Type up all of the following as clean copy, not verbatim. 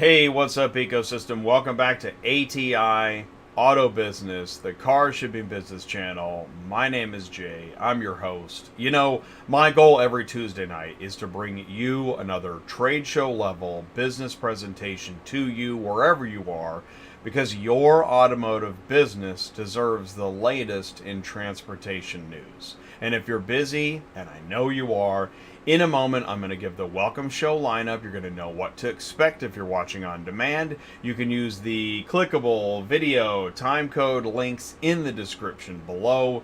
Hey, what's up, ecosystem? Welcome back to ATI Auto Business, the Car Shipping Business channel. My name is Jay. I'm your host. You know, my goal every Tuesday night is to bring you another trade show level business presentation to you wherever you are, because your automotive business deserves the latest in transportation news. And if you're busy, and I know you are, in a moment, I'm going to give the welcome show lineup. You're going to know what to expect if you're watching on demand. You can use the clickable video time code links in the description below.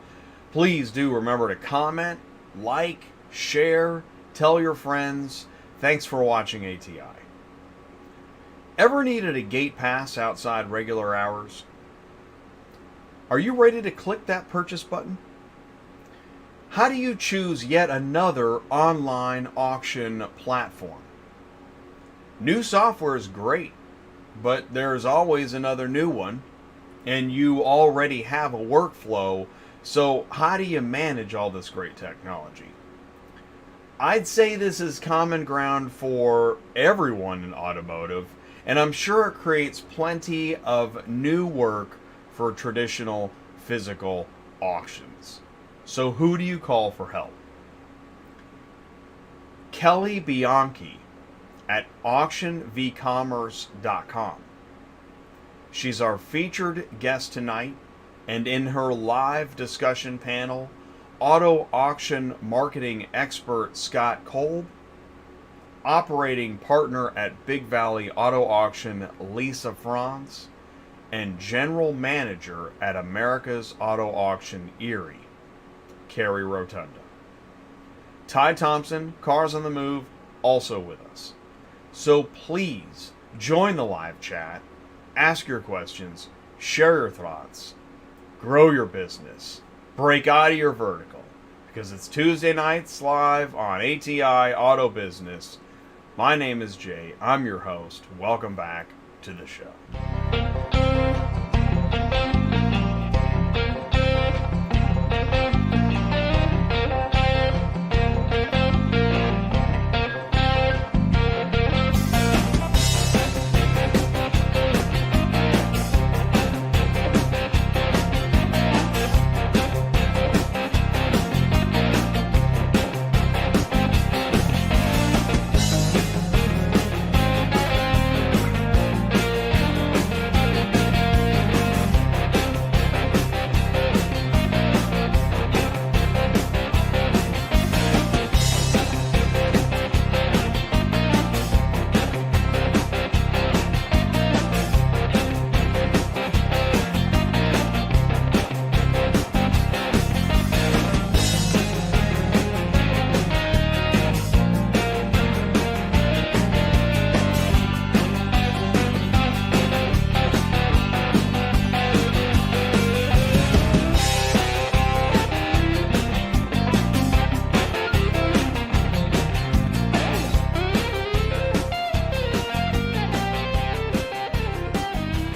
Please do remember to comment, like, share, tell your friends. Thanks for watching ATI. Ever needed a gate pass outside regular hours? Are you ready to click that purchase button? How do you choose yet another online auction platform? New software is great, but there's always another new one, and you already have a workflow, so how do you manage all this great technology? I'd say this is common ground for everyone in automotive, and I'm sure it creates plenty of new work for traditional physical auctions. So who do you call for help? Kerri Bianchi at AuctionVcommerce.com. She's our featured guest tonight, and in her live discussion panel, auto auction marketing expert Scott Kolb, operating partner at Big Valley Auto Auction Franz, and general manager at America's Auto Auction Erie, Kerri Rotunda. Thompson, Cars on the Move, also with us. So please join the live chat, ask your questions, share your thoughts, grow your business, break out of your vertical, because it's Tuesday nights live on ATI Auto Business. My name is Jay. I'm your host. Welcome back to the show.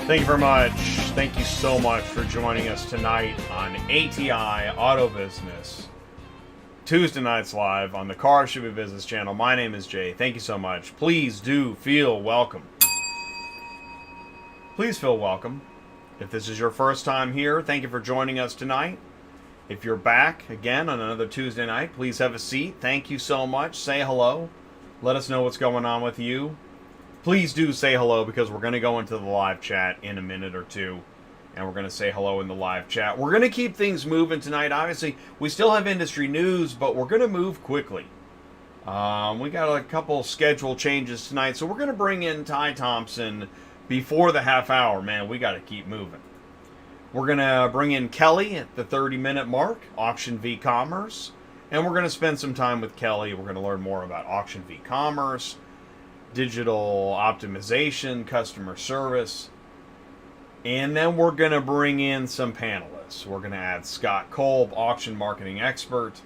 Thank you very much. Thank you so much for joining us tonight on ATI Auto Business. Tuesday nights live on the Car Shipping Business channel. My name is Jay. Thank you so much. Please do feel welcome. Please feel welcome. If this is your first time here, thank you for joining us tonight. If you're back again on another Tuesday night, please have a seat. Thank you so much. Say hello. Let us know what's going on with you. Please do say hello, because we're going to go into the live chat in a minute or two, and we're going to say hello in the live chat. We're going to keep things moving tonight. Obviously, we still have industry news, but we're going to move quickly. We got a couple schedule changes tonight, so we're going to bring in Thompson before the half hour. Man, we got to keep moving. We're going to bring in Kelly at the 30-minute mark, AuctionVcommerce, and we're going to spend some time with Kelly. We're going to learn more about AuctionVcommerce, digital optimization, customer service, and then we're going to bring in some panelists. We're going to add Scott Kolb, auction marketing expert,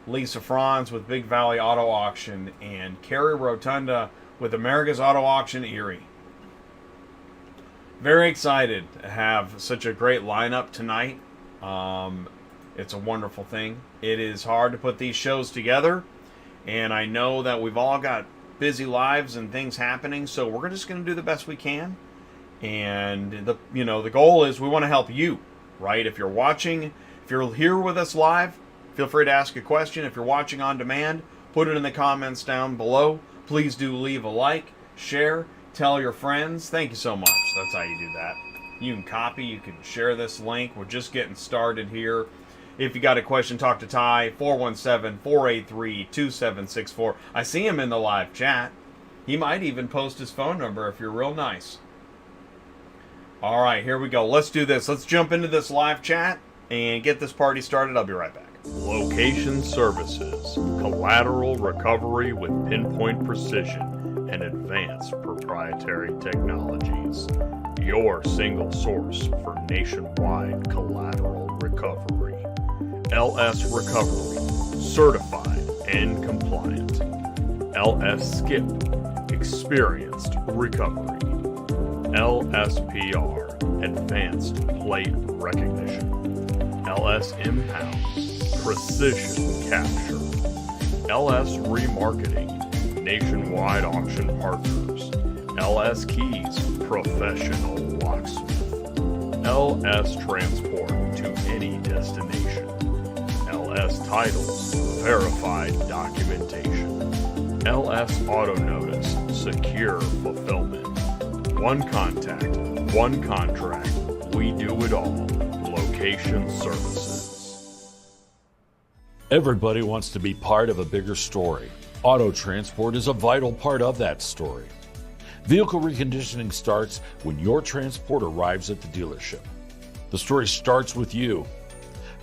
Franz with Big Valley Auto Auction, and Kerri Rotunda with America's Auto Auction Erie. Very excited to have such a great lineup tonight. It's a wonderful thing. It is hard to put these shows together, and I know that we've all got busy lives and things happening, so we're just going to do the best we can. And the goal is we want to help you, right? If you're watching, if you're here with us live, feel free to ask a question. If you're watching on demand, put it in the comments down below. Please do leave a like, share, tell your friends. Thank you so much. That's how you do that. You can copy, you can share this link. We're just getting started here. If you got a question, talk to Ty, 417-483-2764. I see him in the live chat. He might even post his phone number if you're real nice. All right, here we go. Let's do this. Let's jump into this live chat and get this party started. I'll be right back. Location Services, collateral recovery with pinpoint precision and advanced proprietary technologies. Your single source for nationwide collateral recovery. LS Recovery, certified and compliant. LS Skip, experienced recovery. LSPR, advanced plate recognition. LS Impound, precision capture. LS Remarketing, nationwide auction partners. LS Keys, professional locksmith. LS Transport to any destination. LS Titles, verified documentation. LS Auto Notice, secure fulfillment. One contact, one contract. We do it all. Location Services. Everybody wants to be part of a bigger story. Auto transport is a vital part of that story. Vehicle reconditioning starts when your transport arrives at the dealership. The story starts with you.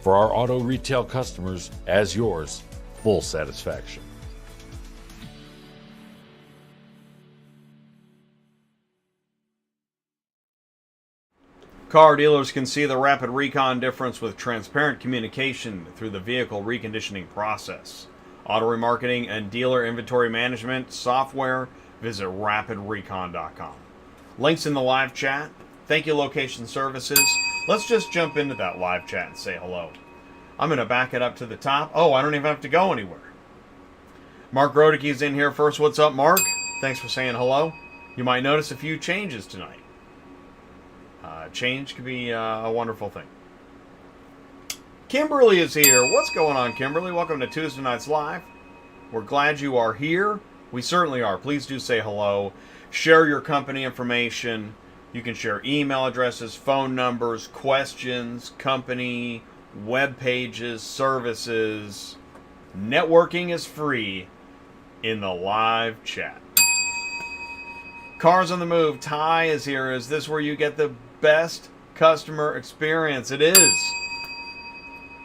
For our auto retail customers, as yours, full satisfaction. Car dealers can see the rapid recon difference with transparent communication through the vehicle reconditioning process. Auto remarketing and dealer inventory management software, visit rapidrecon.com. Links in the live chat. Thank you, Location Services. Let's just jump into that live chat and say hello. I'm going to back it up to the top. Oh, I don't even have to go anywhere. Mark Rodicke's in here first. What's up, Mark? Thanks for saying hello. You might notice a few changes tonight. Change can be a wonderful thing. Kimberly is here. What's going on, Kimberly? Welcome to Tuesday Nights Live. We're glad you are here. We certainly are. Please do say hello. Share your company information. You can share email addresses, phone numbers, questions, company, web pages, services. Networking is free in the live chat. Cars on the Move. Ty is here. Is this where you get the best customer experience? It is.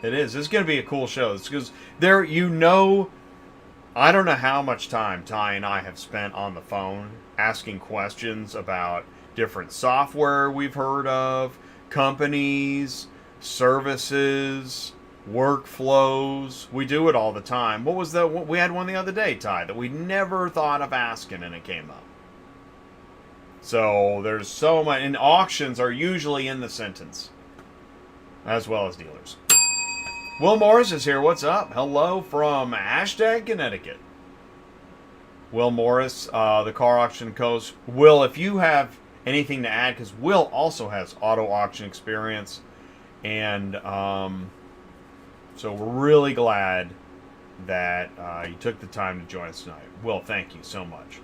It is. This is going to be a cool show. It's because there, I don't know how much time Ty and I have spent on the phone asking questions about different software we've heard of, companies, services, workflows. We do it all the time. What was the? We had one the other day, Ty, that we never thought of asking, and it came up. So there's so much, and auctions are usually in the sentence, as well as dealers. Will Morris is here. What's up? Hello from Connecticut. Will Morris, the car auction coach. Will, if you have anything to add, because Will also has auto auction experience, and so we're really glad that you took the time to join us tonight. Will, thank you so much.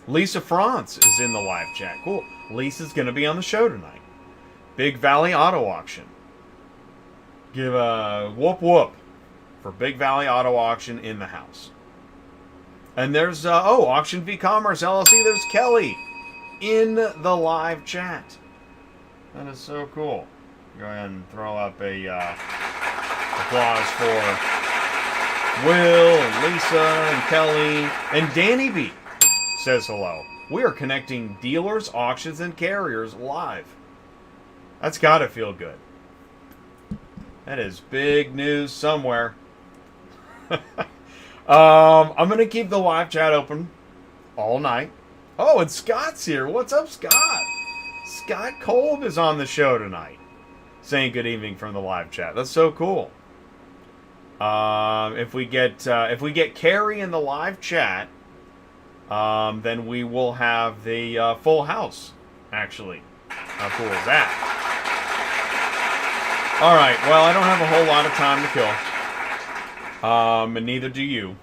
Lisa Franz is in the live chat. Cool. Lisa's going to be on the show tonight. Big Valley Auto Auction. Give a whoop whoop for Big Valley Auto Auction in the house. And there's, AuctionVcommerce LLC. There's Kelly in the live chat. That is so cool. Go ahead and throw up a applause for Will and Lisa and Kelly and Danny B. Says hello. We are connecting dealers, auctions, and carriers live. That's got to feel good. That is big news somewhere. I'm going to keep the live chat open all night. Oh, and Scott's here. What's up, Scott? Scott Kolb is on the show tonight, saying good evening from the live chat. That's so cool. If we get Kerri in the live chat, then we will have the full house, actually. How cool is that? All right, well, I don't have a whole lot of time to kill, and neither do you.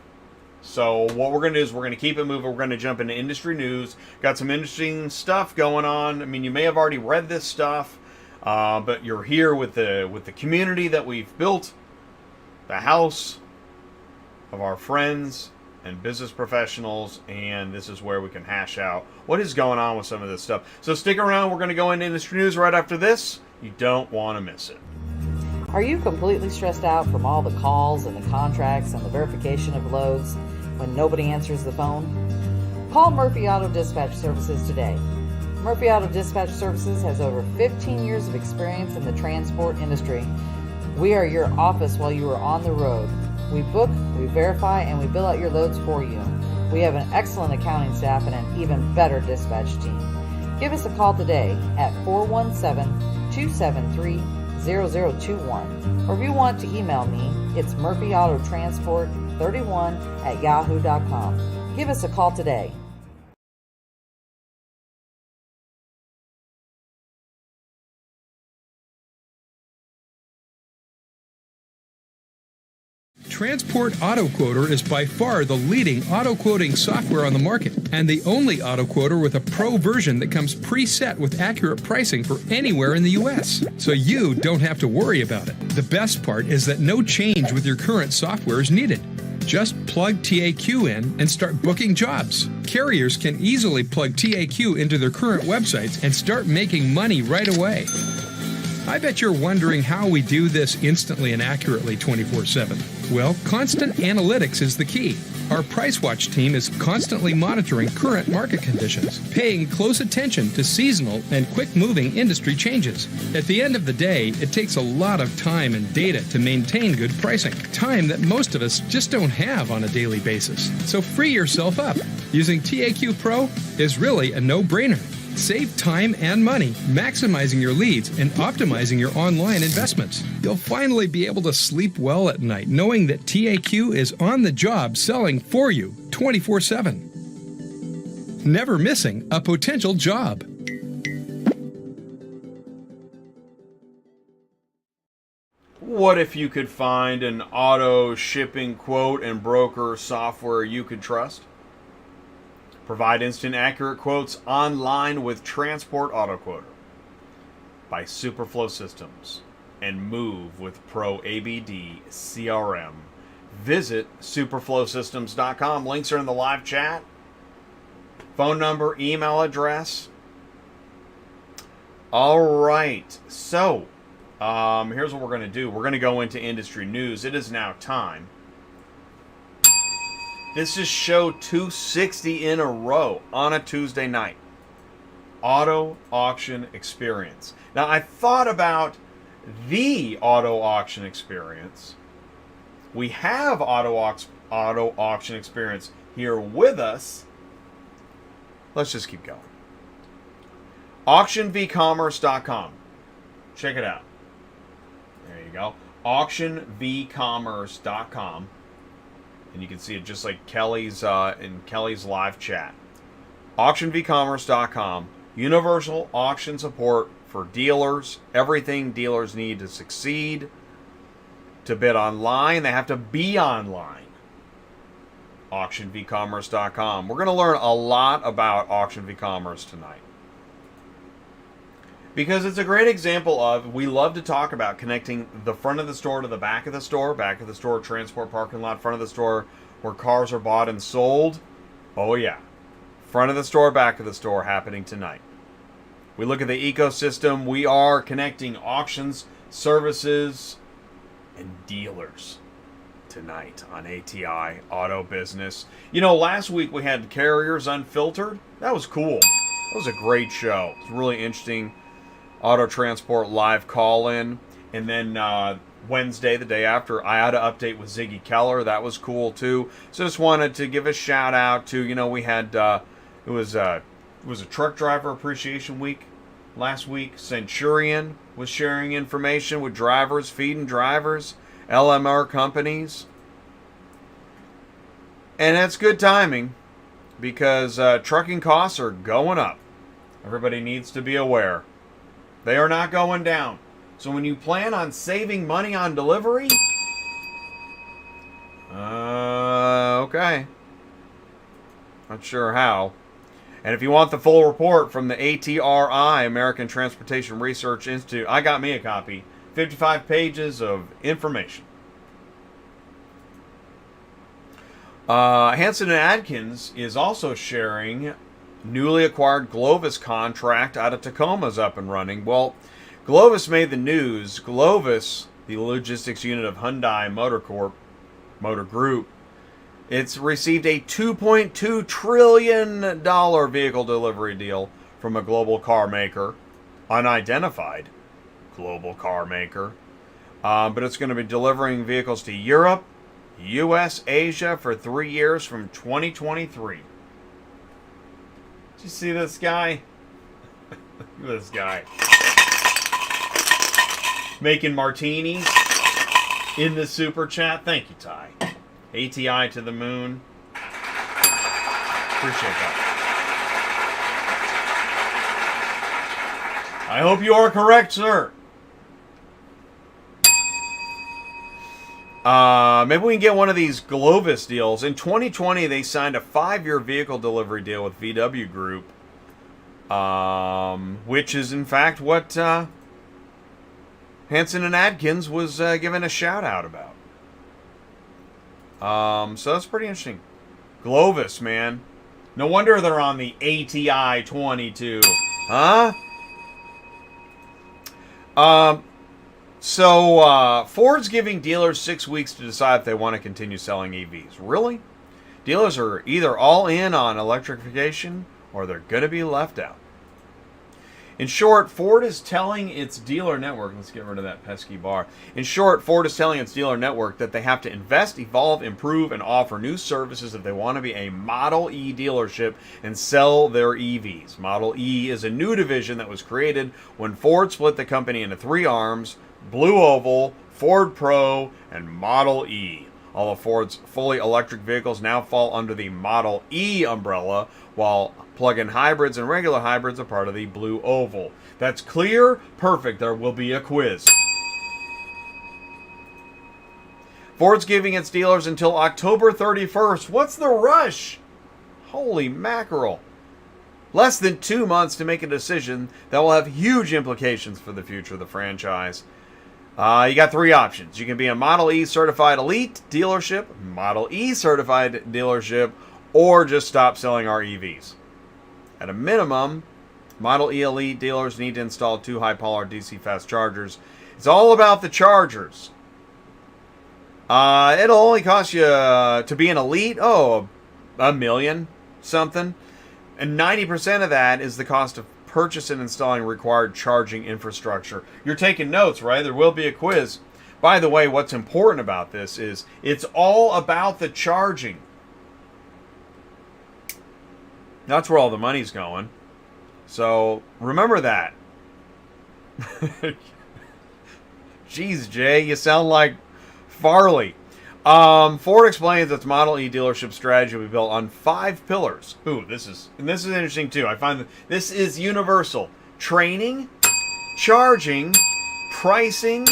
So what we're going to do is we're going to keep it moving. We're going to jump into industry news. Got some interesting stuff going on. I mean, you may have already read this stuff, but you're here with the community that we've built, the house of our friends and business professionals, and this is where we can hash out what is going on with some of this stuff. So stick around. We're going to go into industry news right after this. You don't want to miss it. Are you completely stressed out from all the calls and the contracts and the verification of loads when nobody answers the phone? Call Murphy Auto Dispatch Services today. Murphy Auto Dispatch Services has over 15 years of experience in the transport industry. We are your office while you are on the road. We book, we verify, and we bill out your loads for you. We have an excellent accounting staff and an even better dispatch team. Give us a call today at 417-273-0021. Or if you want to email me, it's murphyautotransport31@yahoo.com. Give us a call today. Transport Auto Quoter is by far the leading auto quoting software on the market and the only auto quoter with a pro version that comes preset with accurate pricing for anywhere in the U.S. So you don't have to worry about it. The best part is that no change with your current software is needed. Just plug TAQ in and start booking jobs. Carriers can easily plug TAQ into their current websites and start making money right away. I bet you're wondering how we do this instantly and accurately 24/7. Well, constant analytics is the key. Our Price Watch team is constantly monitoring current market conditions, paying close attention to seasonal and quick-moving industry changes. At the end of the day, it takes a lot of time and data to maintain good pricing, time that most of us just don't have on a daily basis. So free yourself up. Using TAQ Pro is really a no-brainer. Save time and money, maximizing your leads and optimizing your online investments. You'll finally be able to sleep well at night knowing that TAQ is on the job selling for you 24/7. Never missing a potential job. What if you could find an auto shipping quote and broker software you could trust? Provide instant accurate quotes online with Transport Auto Quoter by Superflow Systems and move with Pro ABD CRM. Visit superflowsystems.com. Links are in the live chat. Phone number, email address. All right. So, here's what we're going to do. We're going to go into industry news. It is now time. This is show 260 in a row on a Tuesday night. Auto Auction Experience. Now, I thought about the Auto Auction Experience. We have Auto Auction Experience here with us. Let's just keep going. AuctionVcommerce.com. Check it out. There you go. AuctionVcommerce.com. And you can see it just like Kelly's in Kelly's live chat. AuctionVcommerce.com. Universal auction support for dealers. Everything dealers need to succeed. To bid online, they have to be online. AuctionVcommerce.com. We're going to learn a lot about AuctionVcommerce tonight. Because it's a great example of, we love to talk about connecting the front of the store to the back of the store, transport parking lot, front of the store, where cars are bought and sold. Oh yeah. Front of the store, back of the store happening tonight. We look at the ecosystem. We are connecting auctions, services, and dealers tonight on ATI Auto Business. You know, last week we had Carriers Unfiltered. That was cool. That was a great show. It was really interesting. Auto Transport live call-in. And then Wednesday, the day after, IATA update with Ziggy Keller. That was cool, too. So just wanted to give a shout-out to, you know, we had, it was a truck driver appreciation week last week. Centurion was sharing information with drivers, feeding drivers, LMR companies. And that's good timing, because trucking costs are going up. Everybody needs to be aware. They are not going down. So when you plan on saving money on delivery, okay. Not sure how. And if you want the full report from the ATRI, American Transportation Research Institute, I got me a copy. 55 pages of information. Hansen and Adkins is also sharing newly acquired Glovis contract out of Tacoma's up and running. Well, Glovis made the news. Glovis, the logistics unit of Hyundai Motor Group, it's received a $2.2 trillion vehicle delivery deal from a global car maker, unidentified global car maker. But it's going to be delivering vehicles to Europe, U.S., Asia for 3 years from 2023. Did you see this guy? Look at this guy. Making martinis in the super chat. Thank you, Ty. ATI to the moon. Appreciate that. I hope you are correct, sir. Maybe we can get one of these Glovis deals. In 2020, they signed a 5-year vehicle delivery deal with VW Group, which is, in fact, what Hansen and Adkins was given a shout-out about. So that's pretty interesting. Glovis, man. No wonder they're on the ATI 22. Huh? So Ford's giving dealers 6 weeks to decide if they want to continue selling EVs. Really? Dealers are either all in on electrification or they're going to be left out. In short, Ford is telling its dealer network, let's get rid of that pesky bar. In short, Ford is telling its dealer network that they have to invest, evolve, improve, and offer new services if they want to be a Model E dealership and sell their EVs. Model E is a new division that was created when Ford split the company into 3 arms: Blue Oval, Ford Pro, and Model E. All of Ford's fully electric vehicles now fall under the Model E umbrella, while plug-in hybrids and regular hybrids are part of the Blue Oval. That's clear? Perfect. There will be a quiz. Ford's giving its dealers until October 31st. What's the rush? Holy mackerel. Less than 2 months to make a decision that will have huge implications for the future of the franchise. You got 3 options. You can be a Model E certified elite dealership, Model E certified dealership, or just stop selling our EVs. At a minimum, Model E elite dealers need to install 2 high-power DC fast chargers. It's all about the chargers. It'll only cost you to be an elite, $1 million something. And 90% of that is the cost of purchase and installing required charging infrastructure. You're taking notes, right? There will be a quiz. By the way, what's important about this is it's all about the charging. That's where all the money's going. So remember that. Jeez, Jay, you sound like Farley. Ford explains its Model E dealership strategy will be built on 5 pillars. Ooh, this is interesting too. I find that this is universal: training, charging, pricing,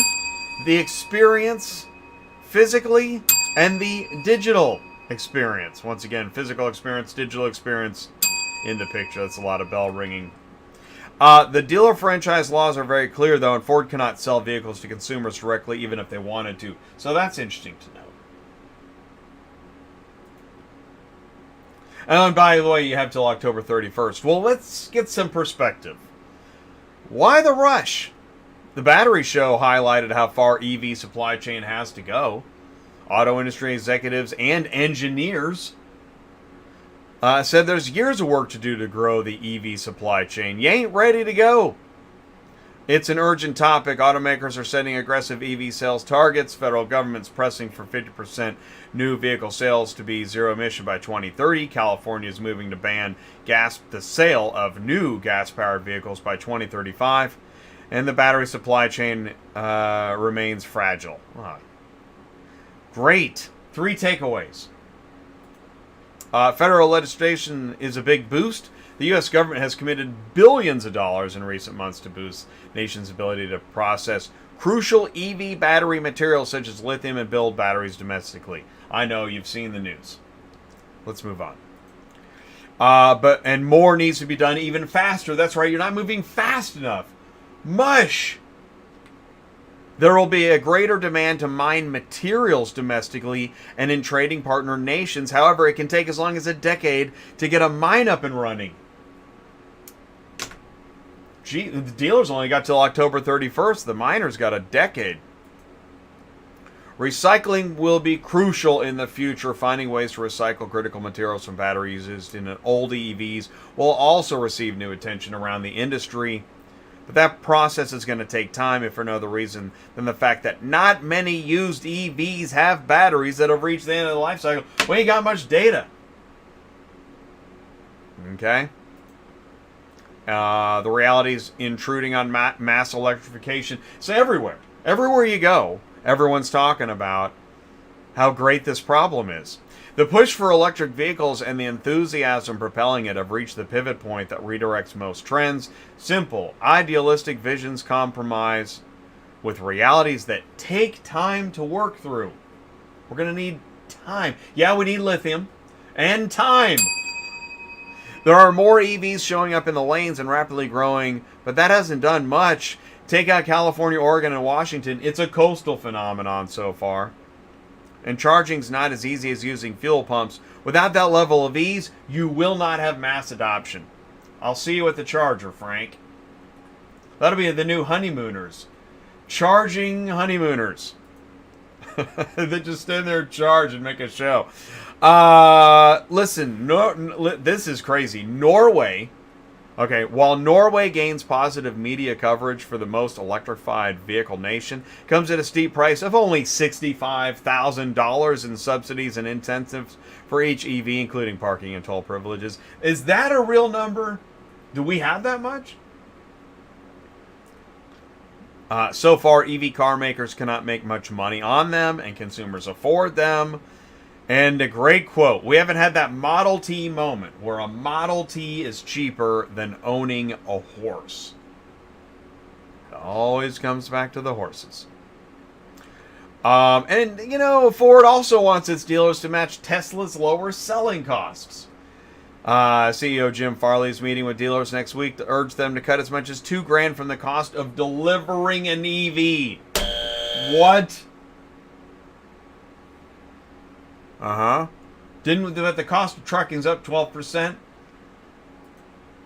the experience physically, and the digital experience. Once again, physical experience, digital experience in the picture. That's a lot of bell ringing. The dealer franchise laws are very clear, though, and Ford cannot sell vehicles to consumers directly, even if they wanted to. So that's interesting to know. And by the way, you have till October 31st. Well, let's get some perspective. Why the rush? The Battery Show highlighted how far EV supply chain has to go. Auto industry executives and engineers said there's years of work to do to grow the EV supply chain. You ain't ready to go. It's an urgent topic. Automakers are setting aggressive EV sales targets. Federal government's pressing for 50% new vehicle sales to be zero emission by 2030. California is moving to ban the sale of new gas-powered vehicles by 2035. And the battery supply chain remains fragile. Great. 3 takeaways. Federal legislation is a big boost. The U.S. government has committed billions of dollars in recent months to boost the nation's ability to process crucial EV battery materials such as lithium and build batteries domestically. I know, you've seen the news. Let's move on. And more needs to be done even faster. That's right, you're not moving fast enough. Mush! There will be a greater demand to mine materials domestically and in trading partner nations. However, it can take as long as a decade to get a mine up and running. Gee, the dealers only got till October 31st. The miners got a decade. Recycling will be crucial in the future. Finding ways to recycle critical materials from batteries used in old EVs will also receive new attention around the industry. But that process is going to take time, if for no other reason than the fact that not many used EVs have batteries that have reached the end of the life cycle. We ain't got much data. Okay? The reality is intruding on mass electrification. It's everywhere. Everywhere you go, everyone's talking about how great this problem is. The push for electric vehicles and the enthusiasm propelling it have reached the pivot point that redirects most trends. Simple, idealistic visions compromise with realities that take time to work through. We're going to need time. Yeah, we need lithium and time. There are more EVs showing up in the lanes and rapidly growing, but that hasn't done much. Take out California, Oregon, and Washington. It's a coastal phenomenon so far. And charging's not as easy as using fuel pumps. Without that level of ease, you will not have mass adoption. I'll see you at the charger, Frank. That'll be the new honeymooners. Charging honeymooners. They just stand there and charge and make a show. Listen, this is crazy. Norway. Okay, while Norway gains positive media coverage for the most electrified vehicle nation, comes at a steep price of only $65,000 in subsidies and incentives for each EV, including parking and toll privileges. Is that a real number? Do we have that much? So far, EV car makers cannot make much money on them, and consumers afford them. And a great quote, we haven't had that Model T moment where a Model T is cheaper than owning a horse. It always comes back to the horses. And, you know, Ford also wants its dealers to match Tesla's lower selling costs. CEO Jim Farley is meeting with dealers next week to urge them to cut as much as $2,000 from the cost of delivering an EV. What? Didn't that the cost of trucking's up 12%?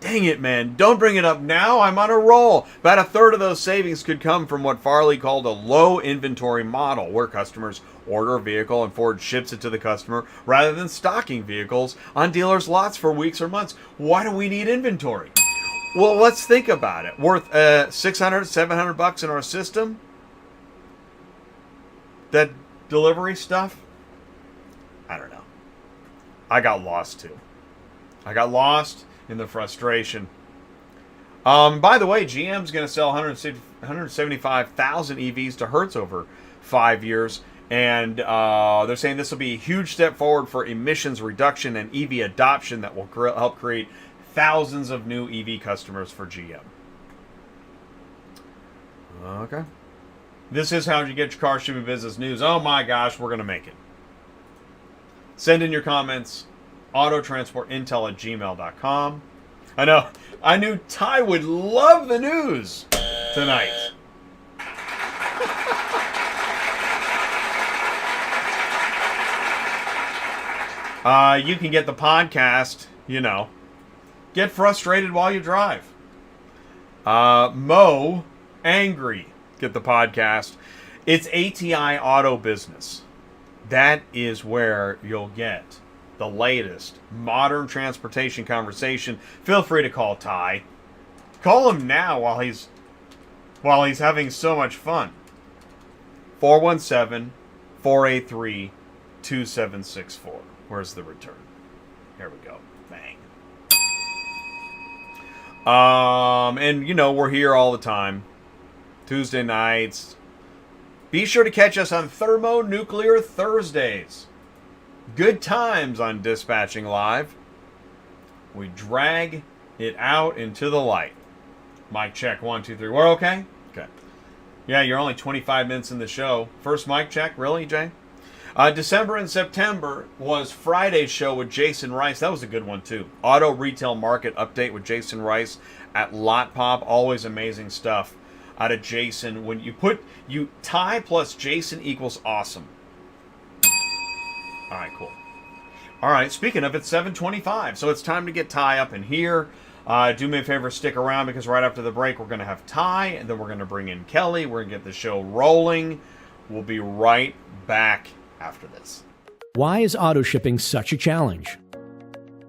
Dang it, man. Don't bring it up now. I'm on a roll. About a third of those savings could come from what Farley called a low inventory model, where customers order a vehicle and Ford ships it to the customer rather than stocking vehicles on dealers' lots for weeks or months. Why do we need inventory? Well, let's think about it. Worth $600, $700 in our system? That delivery stuff? I don't know. I got lost too. I got lost in the frustration. By the way, GM's going to sell 175,000 EVs to Hertz over 5 years. And they're saying this will be a huge step forward for emissions reduction and EV adoption that will help create thousands of new EV customers for GM. Okay. This is how you get your car shipping business news. Oh my gosh, we're going to make it. Send in your comments, autotransportintel@gmail.com. I know, I knew Ty would love the news tonight. You can get the podcast, you know. Get frustrated while you drive. Mo, angry, get the podcast. It's ATI Auto Business. That is where you'll get the latest modern transportation conversation. Feel free to call Ty. Call him now while he's having so much fun. 417-483-2764. Where's the return? Here we go. Bang. And you know, we're here all the time. Tuesday nights. Be sure to catch us on Thermonuclear Thursdays. Good times on Dispatching Live. We drag it out into the light. Mic check, 1, 2, 3. We're okay? Okay. Yeah, you're only 25 minutes in the show. First mic check, really, Jay? December and September was Friday's show with Jason Rice. That was a good one, too. Auto Retail Market Update with Jason Rice at Lot Pop. Always amazing stuff out of Jason. When you Ty plus Jason equals awesome. All right, cool. All right, speaking of, it's 7:25, so it's time to get Ty up in here. Do me a favor, stick around, because right after the break, we're going to have Ty, and then we're going to bring in Kelly. We're going to get the show rolling. We'll be right back after this. Why is auto shipping such a challenge?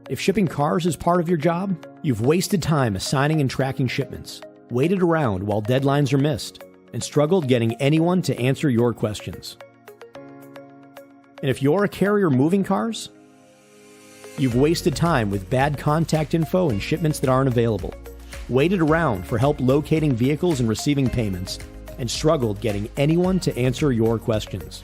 If shipping cars is part of your job, you've wasted time assigning and tracking shipments, waited around while deadlines are missed, and struggled getting anyone to answer your questions. And if you're a carrier moving cars, you've wasted time with bad contact info and shipments that aren't available, waited around for help locating vehicles and receiving payments, and struggled getting anyone to answer your questions.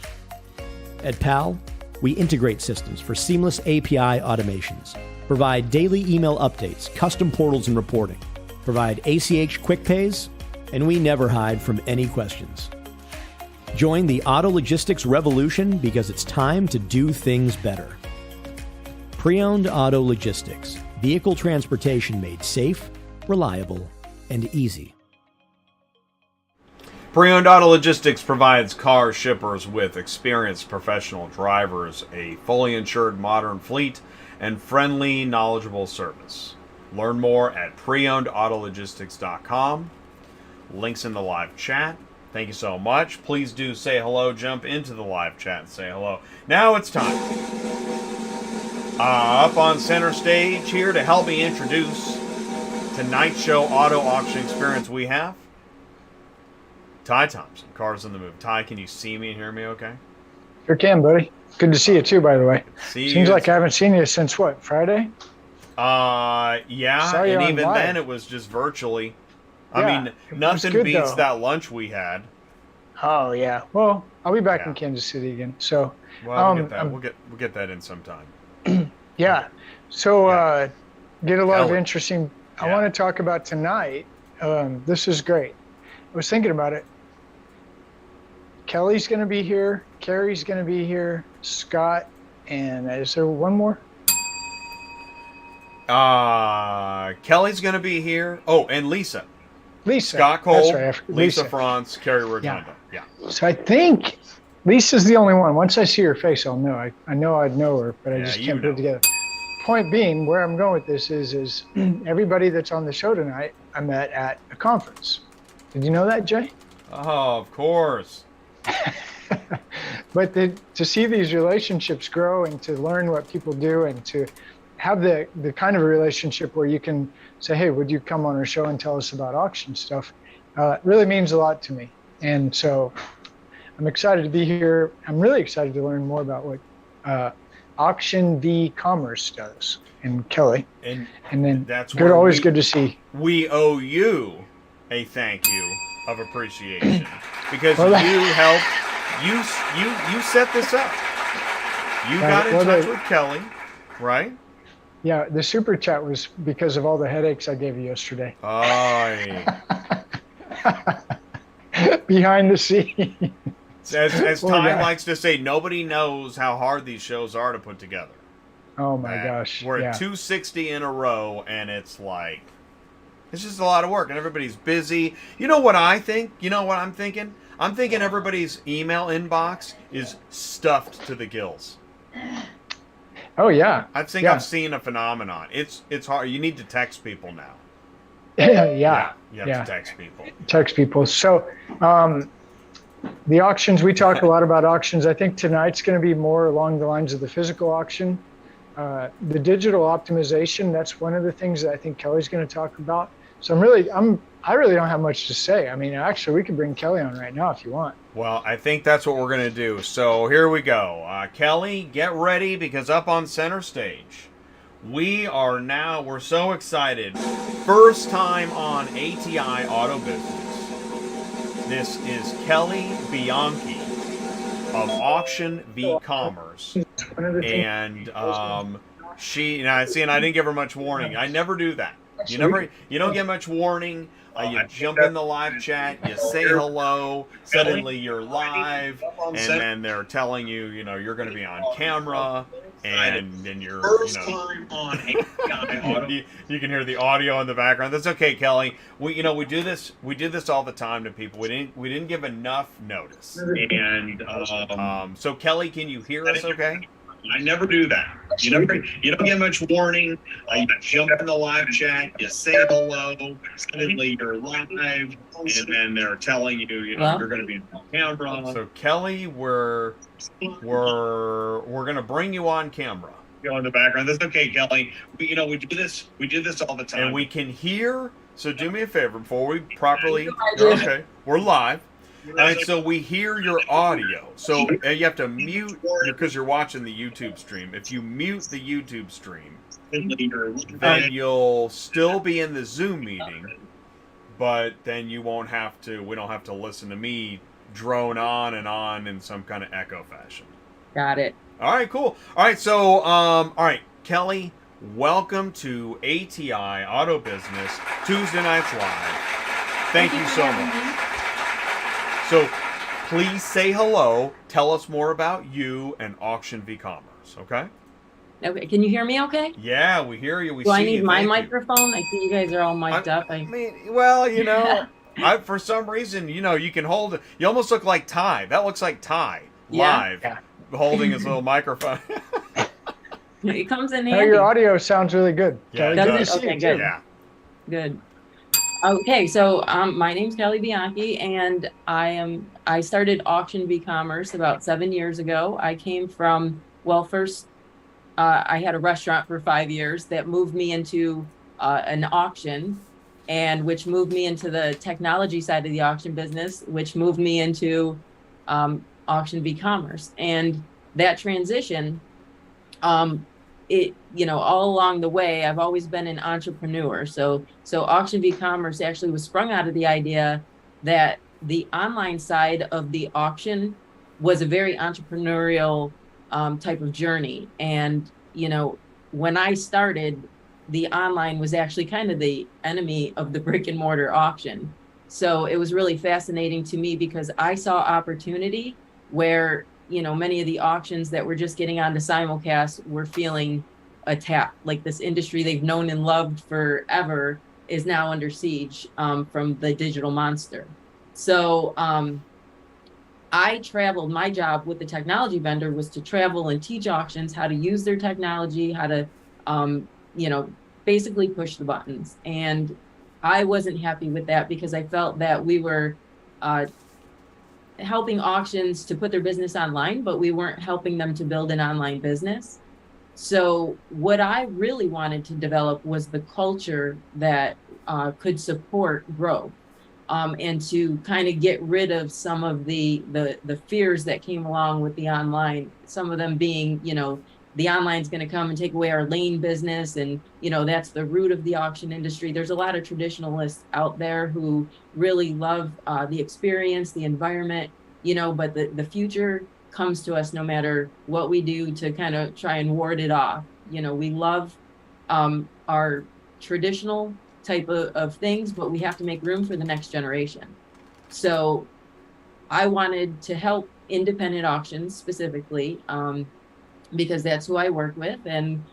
At PAL, we integrate systems for seamless API automations, provide daily email updates, custom portals and reporting, provide ACH quick pays, and we never hide from any questions. Join the auto logistics revolution because it's time to do things better. Preowned Auto Logistics, vehicle transportation made safe, reliable, and easy. Preowned Auto Logistics provides car shippers with experienced professional drivers, a fully insured modern fleet, and friendly, knowledgeable service. Learn more at preownedautologistics.com. Links in the live chat. Thank you so much. Please do say hello. Jump into the live chat and say hello. Now it's time. Up on center stage here to help me introduce tonight's show auto auction experience we have Ty Thompson, Cars on the Move. Ty, can you see me and hear me okay? Sure can, buddy. Good to see you too, by the way. Seems like I haven't seen you since what, Friday? Yeah, and even then it was just virtually. I mean, nothing beats that lunch we had. Oh yeah. Well, I'll be back in Kansas City again. So we'll get that. We'll get that in sometime. Yeah. So get a lot of interesting. I want to talk about tonight. This is great. I was thinking about it. Kelly's going to be here. Kerri's going to be here. Scott, and is there one more? Kelly's going to be here. Oh, and Lisa. Scott Kolb, that's right. Lisa Franz, Kerri Rotunda. Yeah. So I think Lisa's the only one. Once I see her face, I'll know. I know I'd know her, but I just can't put it together. Point being, where I'm going with this is everybody that's on the show tonight I met at a conference. Did you know that, Jay? Oh, of course. But to see these relationships grow and to learn what people do and to have the kind of a relationship where you can say, hey, would you come on our show and tell us about auction stuff? Really means a lot to me. And so I'm excited to be here. I'm really excited to learn more about what AuctionVcommerce does. And Kelly. And then that's always good to see. We owe you a thank you of appreciation because you helped. You set this up. You got in touch with Kelly, right? Yeah, the super chat was because of all the headaches I gave you yesterday. Behind the scenes. As Ty likes to say, nobody knows how hard these shows are to put together. Oh my gosh. We're at 260 in a row, and it's like, it's just a lot of work, and everybody's busy. You know what I think? You know what I'm thinking? I'm thinking everybody's email inbox is stuffed to the gills. Oh yeah. I think I've seen a phenomenon. It's hard. You need to text people now. Yeah. You have to text people. So the auctions, we talk a lot about auctions. I think tonight's going to be more along the lines of the physical auction. The digital optimization, that's one of the things that I think Kelly's going to talk about. So I really don't have much to say. I mean, actually, we could bring Kelly on right now if you want. Well, I think that's what we're going to do. So here we go. Kelly, get ready, because up on center stage, we're so excited. First time on ATI Auto Business. This is Kelly Bianchi, of AuctionVcommerce, One of the things. and she. Now, see, and I didn't give her much warning. I never do that. You don't get much warning. You jump in the live chat, you say hello, suddenly you're live, and then they're telling you, you're going to be on camera, and then you're, time on ATI you can hear the audio in the background. That's okay, Kelly. We do this all the time to people. We didn't give enough notice. And So Kelly, can you hear us okay? I never do that. You don't get much warning. You jump in the live chat, you say hello, suddenly you're live, and then they're telling you, you're going to be on camera. So Kelly, we're going to bring you on camera. Go in the background. That's okay, Kelly. We do this all the time. And we can hear. So do me a favor before we properly. Okay, we're live. All right, so we hear your audio. So you have to mute because you're watching the YouTube stream. If you mute the YouTube stream, then you'll still be in the Zoom meeting, but then you won't have to. We don't have to listen to me drone on in some kind of echo fashion. Got it. All right, cool. All right, so all right, Kelly, welcome to ATI Auto Business Tuesday Nights Live. Thank you so much. So please say hello. Tell us more about you and AuctionVcommerce, okay? Okay. Can you hear me okay? Yeah, we hear you. We Do see I need you. my Thank you. microphone? I see you guys are all mic'd up. I mean, well, for some reason, you can hold it. You almost look like Ty. That looks like Ty live, holding his little microphone. It comes in No, handy. your audio sounds really good. Yeah, it Kelly, good to does. see Okay, you, good. too. Yeah. Good. Okay, so my name's Kerri Bianchi, and I started AuctionVcommerce about 7 years ago. I came from, first I had a restaurant for 5 years that moved me into an auction, and which moved me into the technology side of the auction business, which moved me into AuctionVcommerce. And that transition, all along the way, I've always been an entrepreneur. So AuctionVcommerce actually was sprung out of the idea that the online side of the auction was a very entrepreneurial type of journey. And, when I started, the online was actually kind of the enemy of the brick and mortar auction. So it was really fascinating to me because I saw opportunity where many of the auctions that were just getting onto simulcast were feeling attacked. Like this industry they've known and loved forever is now under siege from the digital monster. So I traveled. My job with the technology vendor was to travel and teach auctions how to use their technology, how to, basically push the buttons. And I wasn't happy with that because I felt that we were helping auctions to put their business online, but we weren't helping them to build an online business. So what I really wanted to develop was the culture that could support growth, and to kind of get rid of some of the fears that came along with the online. Some of them being, the online is going to come and take away our lane business, and that's the root of the auction industry. There's a lot of traditionalists out there who really love the experience, the environment, but the future comes to us no matter what we do to kind of try and ward it off. We love our traditional type of things, but we have to make room for the next generation. So I wanted to help independent auctions specifically, because that's who I work with. And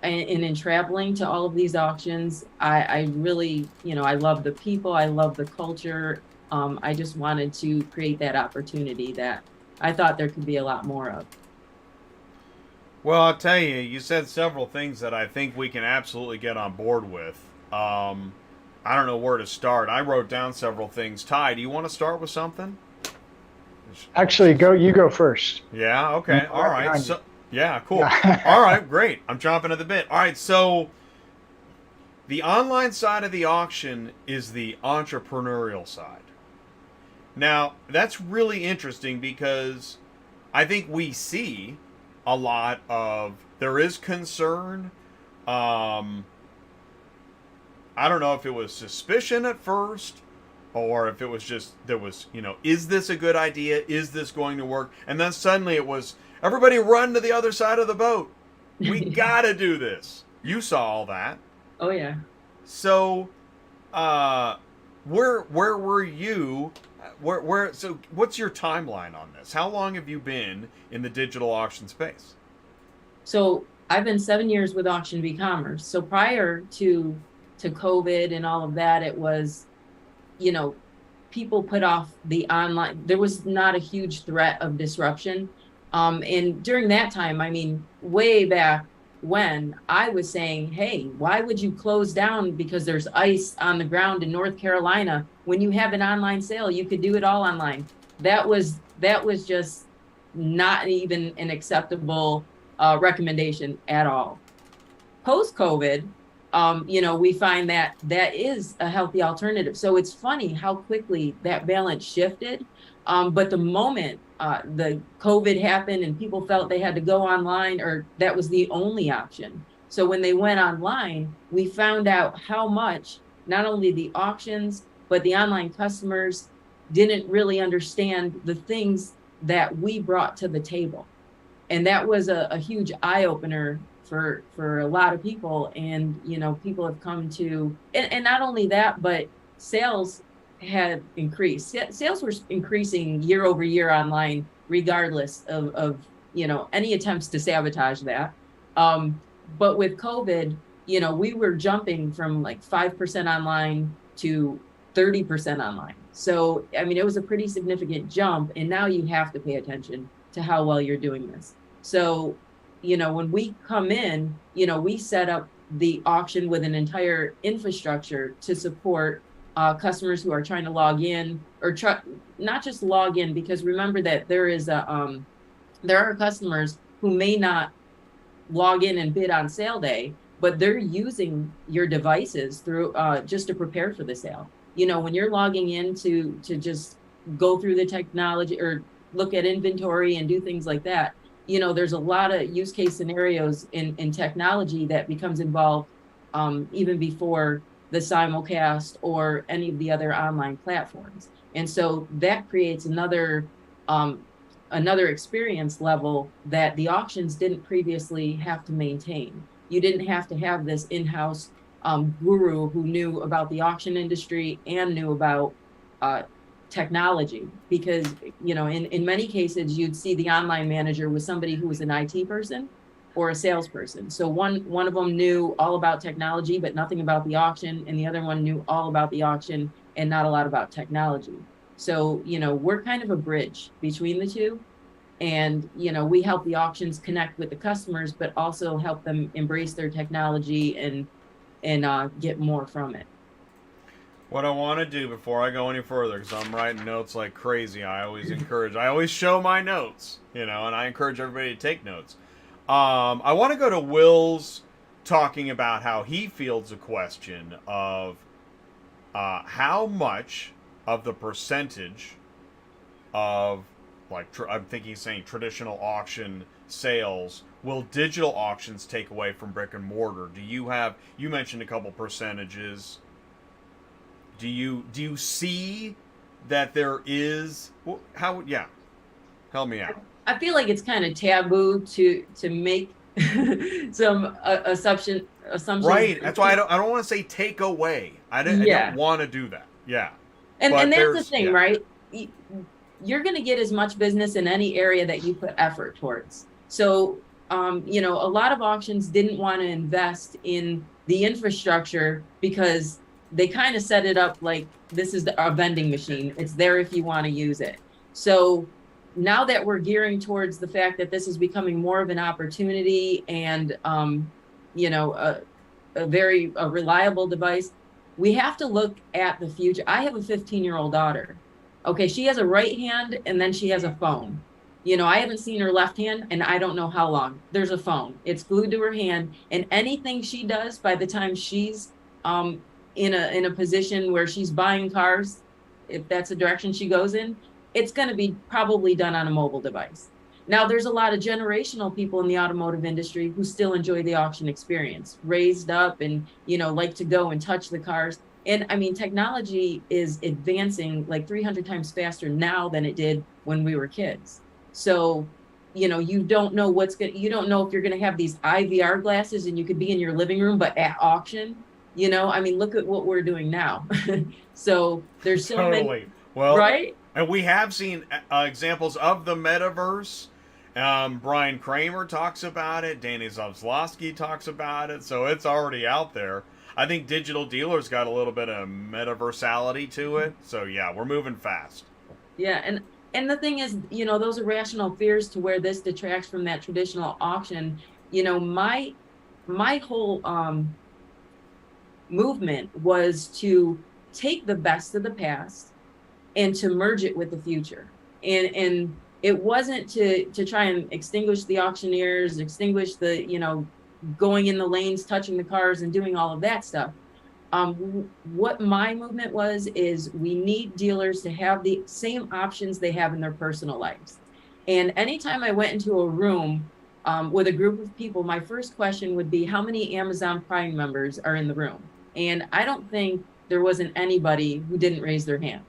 in traveling to all of these auctions, I really, I love the people, I love the culture. I just wanted to create that opportunity that I thought there could be a lot more of. Well, I'll tell you, you said several things that I think we can absolutely get on board with. I don't know where to start. I wrote down several things. Ty, do you want to start with something? Actually, you go first. Yeah, okay. All right. behind So, yeah, cool. All right, great. I'm chomping at the bit. All right, so the online side of the auction is the entrepreneurial side. Now, that's really interesting because I think we see a lot of, there is concern. I don't know if it was suspicion at first or if it was just, there was, is this a good idea? Is this going to work? And then suddenly it was, everybody run to the other side of the boat. We got to do this. You saw all that. Oh, yeah. So, where were you? So what's your timeline on this? How long have you been in the digital auction space? So I've been 7 years with AuctionVcommerce. So prior to COVID and all of that, it was, people put off the online. There was not a huge threat of disruption. And during that time, I mean, way back when, I was saying, hey, why would you close down because there's ice on the ground in North Carolina when you have an online sale? You could do it all online. That was just not even an acceptable recommendation at all. Post-COVID, we find that is a healthy alternative. So it's funny how quickly that balance shifted. But the moment the COVID happened and people felt they had to go online, or that was the only option. So when they went online, we found out how much not only the auctions, but the online customers didn't really understand the things that we brought to the table. And that was a huge eye opener for a lot of people. And, people have come to, and not only that, but sales had increased. Sales were increasing year over year online, regardless of any attempts to sabotage that. But with COVID, we were jumping from like 5% online to 30% online. So, I mean, it was a pretty significant jump. And now you have to pay attention to how well you're doing this. So, when we come in, we set up the auction with an entire infrastructure to support customers who are trying to log in, or not just log in, because remember that there are customers who may not log in and bid on sale day, but they're using your devices through just to prepare for the sale. When you're logging in to just go through the technology or look at inventory and do things like that, there's a lot of use case scenarios in technology that becomes involved even before the simulcast or any of the other online platforms. And so that creates another experience level that the auctions didn't previously have to maintain. You didn't have to have this in-house guru who knew about the auction industry and knew about technology, because in many cases you'd see the online manager with somebody who was an IT person or a salesperson. So one of them knew all about technology but nothing about the auction, and the other one knew all about the auction and not a lot about technology. So we're kind of a bridge between the two, and we help the auctions connect with the customers, but also help them embrace their technology and get more from it. What I want to do before I go any further, because I'm writing notes like crazy, I always show my notes, and I encourage everybody to take notes. I want to go to Will's talking about how he fields a question of how much of the percentage of, I'm thinking saying traditional auction sales will digital auctions take away from brick and mortar? You mentioned a couple percentages. Do you see that there is, help me out. I feel like it's kind of taboo to make some assumptions. Right. That's why I don't want to say take away. I don't want to do that. Yeah. And that's the thing, right? You're going to get as much business in any area that you put effort towards. So, a lot of auctions didn't want to invest in the infrastructure because they kind of set it up like this is a vending machine. It's there if you want to use it. So now that we're gearing towards the fact that this is becoming more of an opportunity and, a reliable device, we have to look at the future. I have a 15-year-old daughter. Okay, she has a right hand and then she has a phone. I haven't seen her left hand and I don't know how long. There's a phone. It's glued to her hand, and anything she does by the time she's in a position where she's buying cars, if that's the direction she goes in, it's going to be probably done on a mobile device. Now, there's a lot of generational people in the automotive industry who still enjoy the auction experience, raised up and, like to go and touch the cars. And I mean, technology is advancing like 300 times faster now than it did when we were kids. So, you know, you don't know you don't know if you're going to have these IVR glasses and you could be in your living room, but at auction, you know, I mean, look at what we're doing now. So there's so Totally. many, Well, right? and we have seen examples of the metaverse. Brian Kramer talks about it. Danny Zavslowski talks about it. So it's already out there. I think Digital Dealer's got a little bit of metaversality to it. So yeah, we're moving fast. Yeah, and the thing is, you know, those irrational fears to where this detracts from that traditional auction. You know, my whole movement was to take the best of the past and to merge it with the future. And it wasn't to try and extinguish the auctioneers, extinguish the, you know, going in the lanes, touching the cars and doing all of that stuff. What my movement is we need dealers to have the same options they have in their personal lives. And anytime I went into a room with a group of people, my first question would be, how many Amazon Prime members are in the room? And I don't think there wasn't anybody who didn't raise their hand.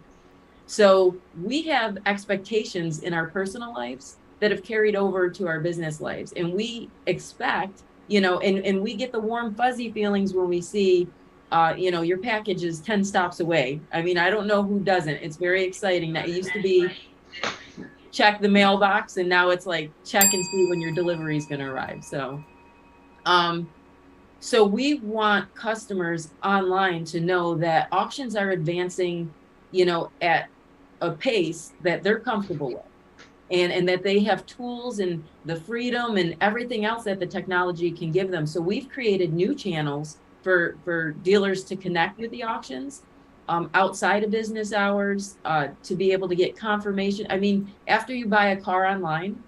So we have expectations in our personal lives that have carried over to our business lives. And we expect, you know, and we get the warm, fuzzy feelings when we see, you know, your package is 10 stops away. I mean, I don't know who doesn't. It's very exciting. That used to be check the mailbox, and now it's like check and see when your delivery is going to arrive. So, so we want customers online to know that auctions are advancing, you know, at a pace that they're comfortable with. And that they have tools and the freedom and everything else that the technology can give them. So we've created new channels for dealers to connect with the auctions outside of business hours, to be able to get confirmation. I mean, after you buy a car online,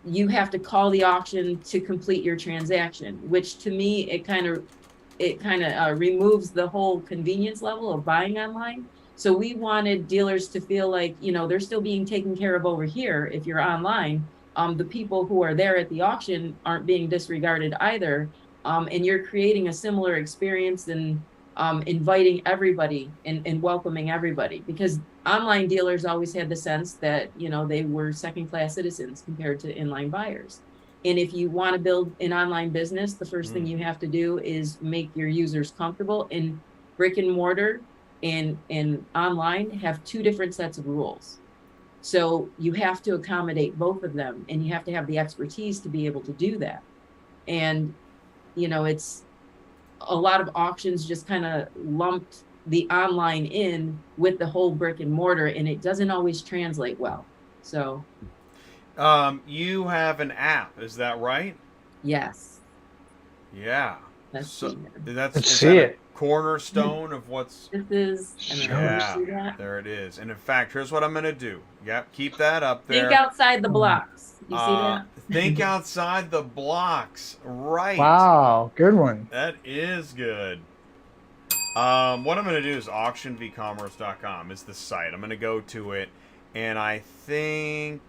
you have to call the auction to complete your transaction, which to me, it kind of removes the whole convenience level of buying online. So we wanted dealers to feel like, you know, they're still being taken care of over here. If you're online, the people who are there at the auction aren't being disregarded either. And you're creating a similar experience and inviting everybody and welcoming everybody, because online dealers always had the sense that, you know, they were second-class citizens compared to inline buyers. And if you want to build an online business, the first thing you have to do is make your users comfortable. In brick and mortar and online have two different sets of rules. So you have to accommodate both of them, and you have to have the expertise to be able to do that. And, you know, it's a lot of auctions just kind of lumped the online in with the whole brick and mortar, and it doesn't always translate well. So you have an app, is that right? Yes. Yeah. Let's So see. Let's see it. Cornerstone of what's This is, yeah, see that? there it is. And in fact, here's what I'm gonna do. Yep, keep that up there. Think outside the blocks. You see that? Think outside the blocks. Right. Wow, good one. That is good. What I'm going to do is AuctionVcommerce.com is the site. I'm going to go to it, and I think,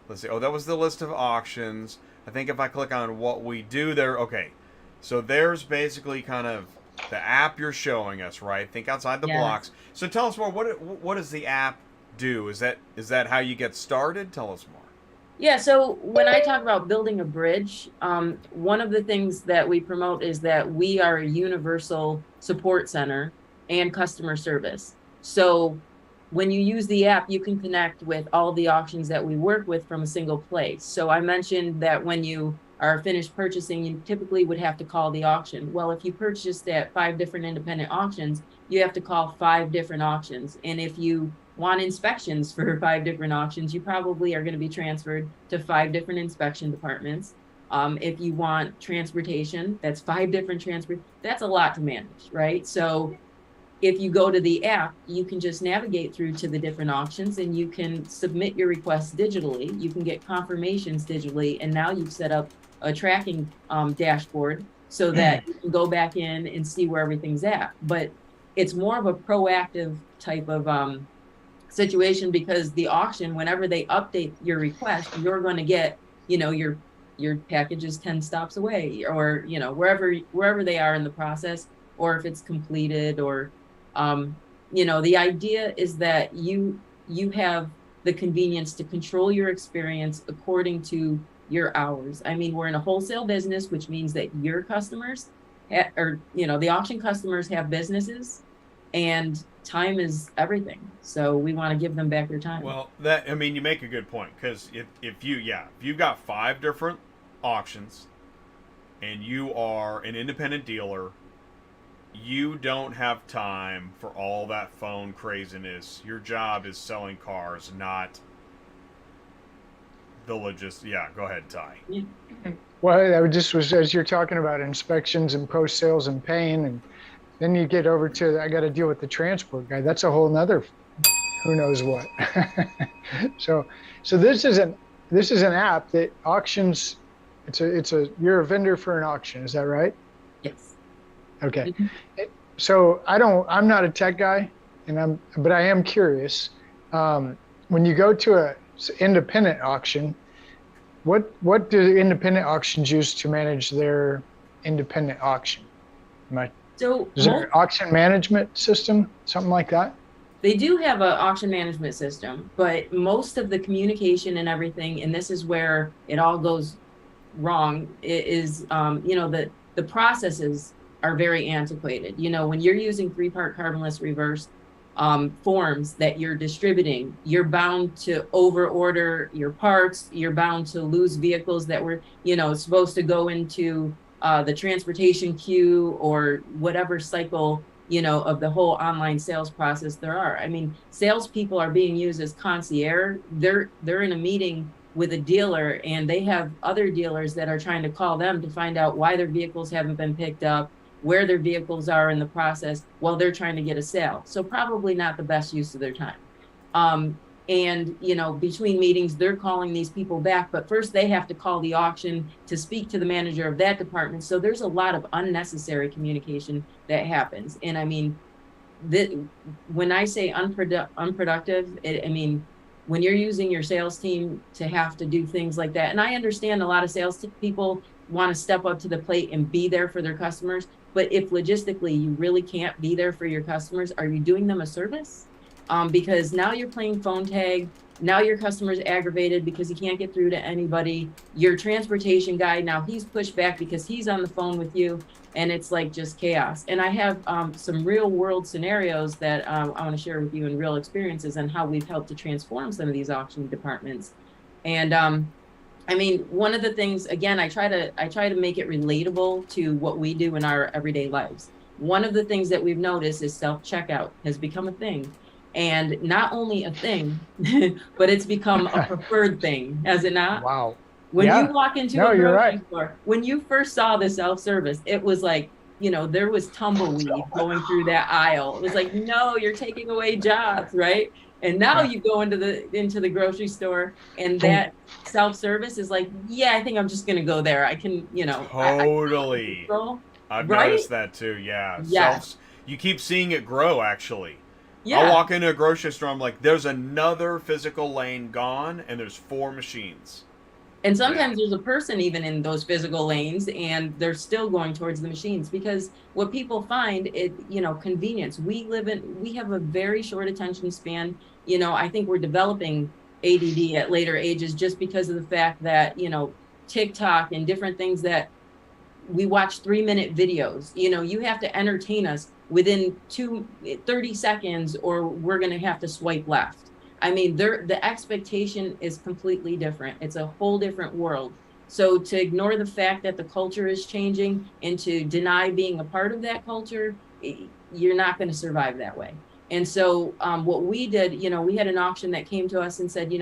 let's see. Oh, that was the list of auctions. I think if I click on what we do there, okay. So there's basically kind of the app you're showing us, right? Think outside the blocks. So tell us more. What does the app do? Is that how you get started? Tell us more. Yeah, so when I talk about building a bridge, one of the things that we promote is that we are a universal support center and customer service. So when you use the app, you can connect with all the auctions that we work with from a single place. So I mentioned that when you are finished purchasing, you typically would have to call the auction. Well, if you purchased at 5 different independent auctions, you have to call 5 different auctions. And if you want inspections for 5 different auctions, you probably are going to be transferred to 5 different inspection departments. If you want transportation, that's 5 different transport. That's a lot to manage, right? So if you go to the app, you can just navigate through to the different auctions, and you can submit your requests digitally. You can get confirmations digitally, and now you've set up a tracking dashboard so that you can go back in and see where everything's at. But it's more of a proactive type of situation, because the auction, whenever they update your request, you're going to get, you know, your package is 10 stops away, or, you know, wherever they are in the process, or if it's completed, or The idea is that you have the convenience to control your experience according to your hours. I mean, we're in a wholesale business, which means that your customers the auction customers have businesses, and time is everything. So we want to give them back their time. Well, you make a good point, because if you've got 5 different auctions and you are an independent dealer, you don't have time for all that phone craziness. Your job is selling cars, not the logistics. Yeah, go ahead, Ty. Yeah. Well, I just was, as you're talking about inspections and post sales and paying, and then you get over to, I got to deal with the transport guy. That's a whole nother, who knows what. So this is an app that auctions. You're a vendor for an auction. Is that right? Yes. Okay. So I'm not a tech guy, but I am curious. When you go to a independent auction, what do independent auctions use to manage their independent auction? Is there an auction management system, something like that? They do have an auction management system, but most of the communication and everything, and this is where it all goes wrong, is the processes are very antiquated. When you're using 3-part carbonless reverse forms that you're distributing, you're bound to over order your parts, you're bound to lose vehicles that were supposed to go into the transportation queue or whatever cycle of the whole online sales process there are. I mean, salespeople are being used as concierge. They're in a meeting with a dealer, and they have other dealers that are trying to call them to find out why their vehicles haven't been picked up, where their vehicles are in the process while they're trying to get a sale. So probably not the best use of their time. And between meetings, they're calling these people back, but first they have to call the auction to speak to the manager of that department. So there's a lot of unnecessary communication that happens. And I mean, when I say unproductive, when you're using your sales team to have to do things like that, and I understand a lot of sales people want to step up to the plate and be there for their customers, but if logistically you really can't be there for your customers, are you doing them a service? Because now you're playing phone tag. Now your customer's aggravated because he can't get through to anybody. Your transportation guy, now he's pushed back because he's on the phone with you, and it's like just chaos. And I have some real world scenarios that I want to share with you, and real experiences and how we've helped to transform some of these auction departments. And one of the things, again, I try to make it relatable to what we do in our everyday lives. One of the things that we've noticed is self-checkout has become a thing. And not only a thing, but it's become a preferred thing, has it not? Wow. When you walk into a grocery right. store, when you first saw the self-service, it was like, there was tumbleweed going through that aisle. It was like, no, you're taking away jobs, right? And now you go into the grocery store, and that self-service is like, yeah, I think I'm just going to go there. I can, Totally. I've noticed that too, yeah. Yes. You keep seeing it grow, actually. Yeah. I'll walk into a grocery store, I'm like, there's another physical lane gone, and there's 4 machines. And sometimes there's a person even in those physical lanes, and they're still going towards the machines, because what people find, convenience. We have a very short attention span. I think we're developing ADD at later ages just because of the fact that, TikTok and different things that we watch 3-minute videos. You have to entertain us within 30 seconds, or we're going to have to swipe left. I mean, the expectation is completely different. It's a whole different world. So to ignore the fact that the culture is changing and to deny being a part of that culture, you're not going to survive that way. And so what we did, we had an auction that came to us and said,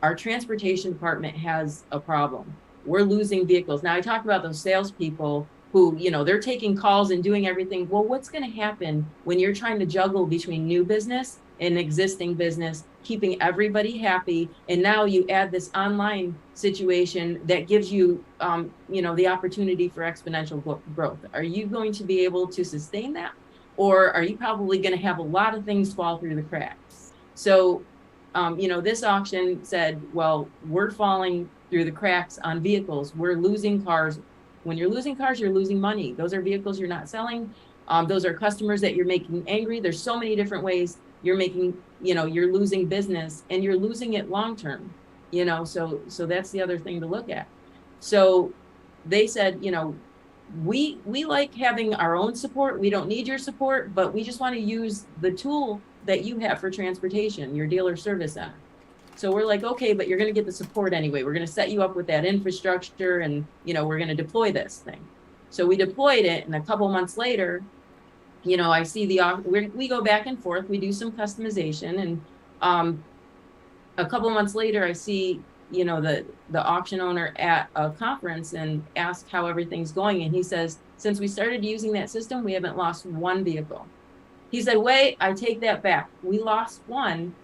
our transportation department has a problem. We're losing vehicles. Now, I talked about those salespeople who, they're taking calls and doing everything. Well, what's going to happen when you're trying to juggle between new business and existing business, keeping everybody happy? And now you add this online situation that gives you, the opportunity for exponential growth. Are you going to be able to sustain that? Or are you probably going to have a lot of things fall through the cracks? So, this auction said, well, we're falling through the cracks on vehicles. We're losing cars. When you're losing cars, you're losing money. Those are vehicles you're not selling. Those are customers that you're making angry. There's so many different ways you're making, you're losing business, and you're losing it long-term, so that's the other thing to look at. So they said, we like having our own support. We don't need your support, but we just want to use the tool that you have for transportation, your dealer service center. So we're like, okay, but you're going to get the support anyway. We're going to set you up with that infrastructure, and, we're going to deploy this thing. So we deployed it, and a couple months later, I see we go back and forth. We do some customization, and a couple months later, I see, the auction owner at a conference and ask how everything's going. And he says, since we started using that system, we haven't lost one vehicle. He said, wait, I take that back. We lost one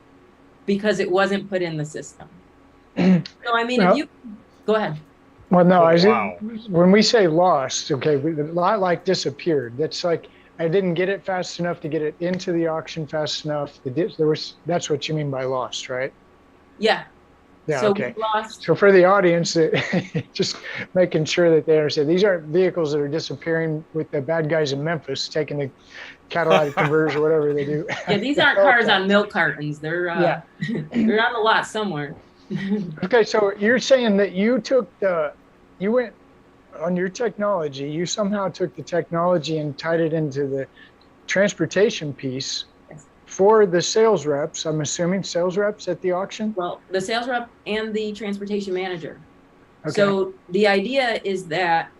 because it wasn't put in the system. So, I mean, if you go ahead. Well, no, Wow. When we say lost, okay, a lot like disappeared. That's like, I didn't get it fast enough to get it into the auction fast enough. That's what you mean by lost, right? Yeah. Yeah, So okay. we lost. So for the audience, just making sure that they understand, these aren't vehicles that are disappearing with the bad guys in Memphis taking the catalytic converters or whatever they do. Yeah, these aren't cars on milk cartons. They're they're on the lot somewhere. Okay, so you're saying that you went on your technology, you somehow took the technology and tied it into the transportation piece for the sales reps, I'm assuming sales reps at the auction? Well, the sales rep and the transportation manager. Okay. So the idea is that,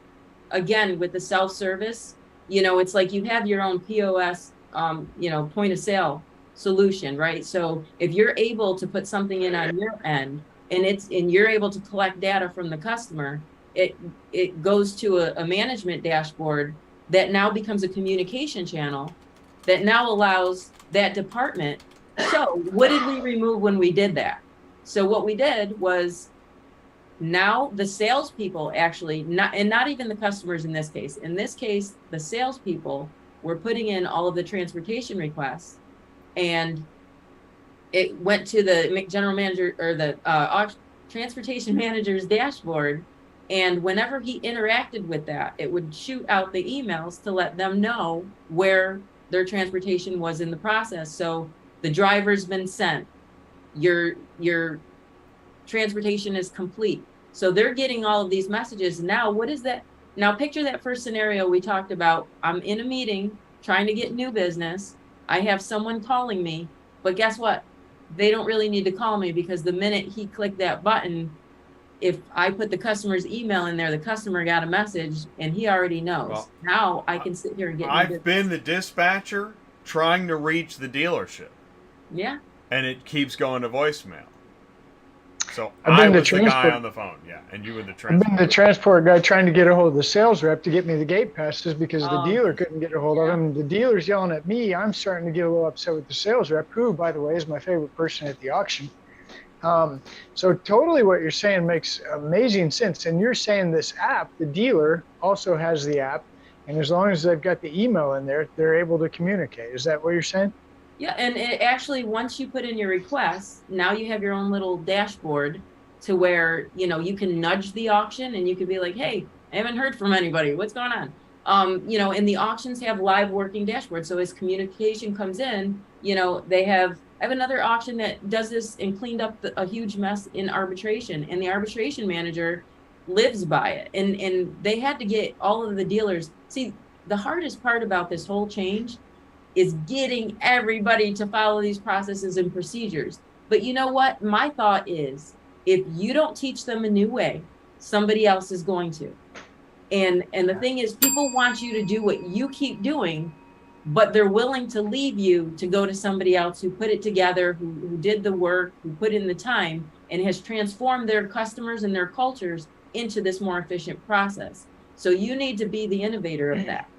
again, with the self-service, it's like you have your own POS, point of sale solution, right? So if you're able to put something in on your end, and you're able to collect data from the customer, it goes to a management dashboard that now becomes a communication channel that now allows that department. So what did we remove when we did that? So what we did was, now the salespeople actually, not even the customers in this case. In this case, the salespeople were putting in all of the transportation requests, and it went to the general manager or the transportation manager's dashboard. And whenever he interacted with that, it would shoot out the emails to let them know where their transportation was in the process. So the driver's been sent, your transportation is complete. So they're getting all of these messages. Now, what is that? Now picture that first scenario we talked about. I'm in a meeting trying to get new business. I have someone calling me, but guess what? They don't really need to call me, because the minute he clicked that button, if I put the customer's email in there, the customer got a message and he already knows. Well, now I can sit here and get. I've been the dispatcher trying to reach the dealership. Yeah. And it keeps going to voicemail. So I've I been was the guy on the phone, yeah, and you were the I've transport. been the transport guy trying to get a hold of the sales rep to get me the gate passes because the Oh. dealer couldn't get a hold of him. The dealer's yelling at me. I'm starting to get a little upset with the sales rep, who, by the way, is my favorite person at the auction. So totally what you're saying makes amazing sense. And you're saying this app, the dealer also has the app, and as long as they've got the email in there, they're able to communicate. Is that what you're saying? Yeah, and it actually, once you put in your request, now you have your own little dashboard to where, you can nudge the auction and you can be like, hey, I haven't heard from anybody. What's going on? And the auctions have live working dashboards. So as communication comes in, I have another auction that does this and cleaned up a huge mess in arbitration, and the arbitration manager lives by it. And they had to get all of the dealers. See, the hardest part about this whole change is getting everybody to follow these processes and procedures. But you know what? My thought is, if you don't teach them a new way, somebody else is going to. And the thing is, people want you to do what you keep doing, but they're willing to leave you to go to somebody else who put it together, who did the work, who put in the time, and has transformed their customers and their cultures into this more efficient process. So you need to be the innovator of that.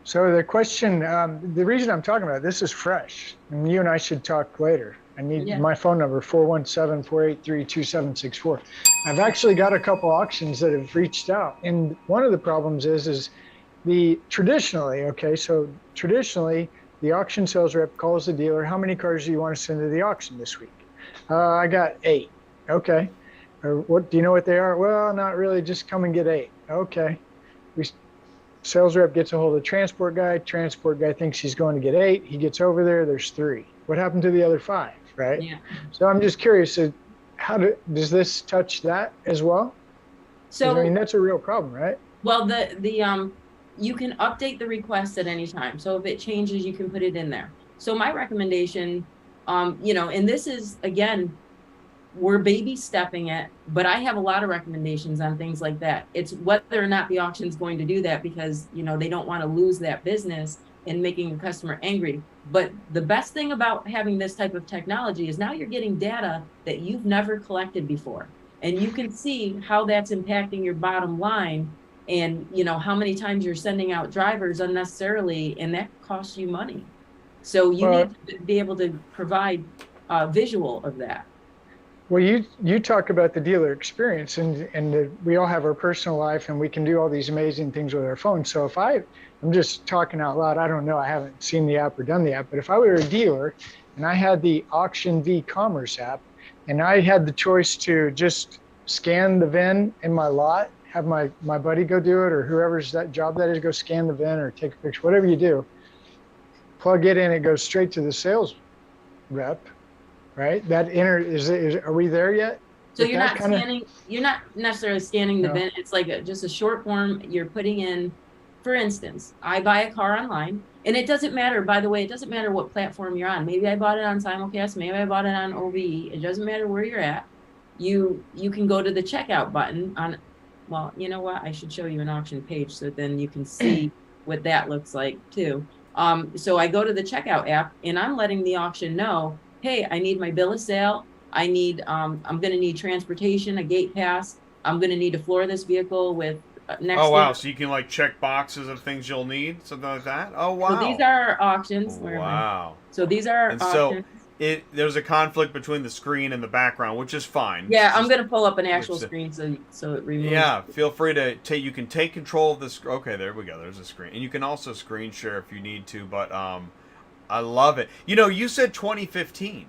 So the question, the reason I'm talking about this is fresh, and you and I should talk later. I need my phone number, 417-483-2764. I've actually got a couple auctions that have reached out. And one of the problems is traditionally, the auction sales rep calls the dealer, how many cars do you want to send to the auction this week? I got 8. Okay. What do you know what they are? Well, not really, just come and get 8. Okay. Sales rep gets a hold of the transport guy. Transport guy thinks he's going to get 8. He gets over there. There's 3. What happened to the other 5, right? Yeah. So I'm just curious, does this touch that as well? So, I mean, that's a real problem, right? well, you can update the request at any time. So if it changes, you can put it in there. So my recommendation, and this is, again, we're baby stepping it, but I have a lot of recommendations on things like that. It's whether or not the auction's going to do that, because, they don't want to lose that business and making a customer angry. But the best thing about having this type of technology is now you're getting data that you've never collected before. And you can see how that's impacting your bottom line, and how many times you're sending out drivers unnecessarily, and that costs you money. So you need to be able to provide a visual of that. Well, you talk about the dealer experience, and we all have our personal life, and we can do all these amazing things with our phone. So if I'm just talking out loud, I don't know, I haven't seen the app or done the app, but if I were a dealer and I had the AuctionVcommerce app, and I had the choice to just scan the VIN in my lot, have my buddy go do it, or whoever's that job that is, go scan the VIN or take a picture, whatever you do, plug it in, it goes straight to the sales rep, right? Are we there yet? So you're not necessarily scanning the VIN. It's like just a short form you're putting in. For instance, I buy a car online, and it doesn't matter, by the way, it doesn't matter what platform you're on. Maybe I bought it on Simulcast, maybe I bought it on OVE. It doesn't matter where you're at. You can go to the checkout button on, well, you know what? I should show you an auction page so then you can see what that looks like too. So I go to the checkout app, and I'm letting the auction know, hey, I need my bill of sale. I'm going to need transportation, a gate pass. I'm going to need to floor this vehicle with next. Oh, wow. So you can like check boxes of things you'll need, something like that? Oh, wow. So these are our auctions. Wow. So these are our auctions. So there's a conflict between the screen and the background, which is fine. Yeah, I'm going to pull up an actual screen so it removes. Yeah, feel free to you can take control of this. Okay, there we go. There's a screen. And you can also screen share if you need to, but I love it. You said 2015.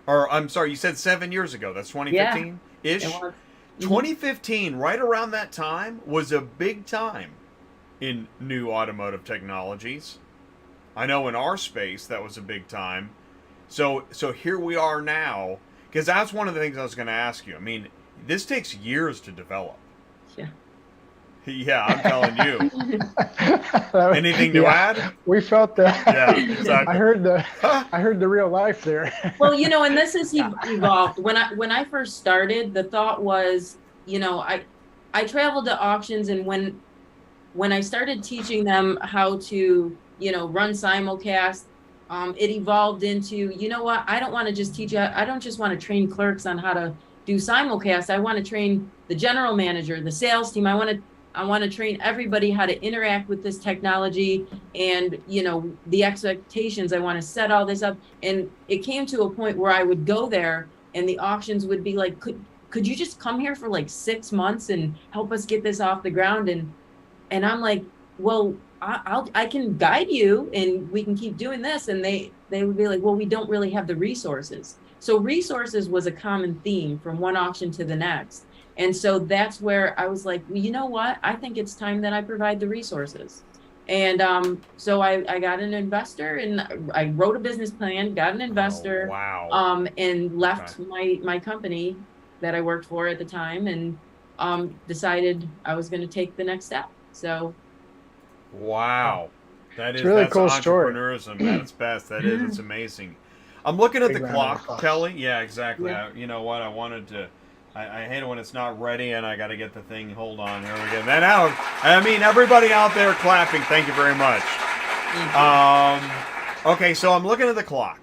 Or I'm sorry, you said 7 years ago. That's 2015-ish? Yeah, 2015, right around that time, was a big time in new automotive technologies. I know in our space that was a big time. So here we are now, because that's one of the things I was going to ask you. I mean, this takes years to develop. Yeah. Yeah, I'm telling you. Anything to add? We felt that. Yeah, exactly. I heard the real life there. Well, and this has evolved. When I first started, the thought was, I traveled to auctions, and when I started teaching them how to, run simulcast, it evolved into, I don't want to just teach you. I don't just want to train clerks on how to do simulcast. I want to train the general manager, the sales team. I want to train everybody how to interact with this technology, and, the expectations. I want to set all this up. And it came to a point where I would go there, and the auctions would be like, could you just come here for like 6 months and help us get this off the ground? And I'm like, well, I can guide you, and we can keep doing this. And they would be like, well, we don't really have the resources. So resources was a common theme from one auction to the next. And so that's where I was like, well, you know what? I think it's time that I provide the resources. And so I got an investor, and I wrote a business plan, got an investor. Oh, wow. And left my company that I worked for at the time, and decided I was going to take the next step. So. Wow. That's really cool entrepreneurism at its best. That is. It's amazing. I'm looking at the clock, Kelly. Yeah, exactly. Yeah. You know what? I wanted to. I hate it when it's not ready, and I got to get the thing. Hold on. Here we go. Then out. I mean, everybody out there clapping. Thank you very much. Okay, so I'm looking at the clock.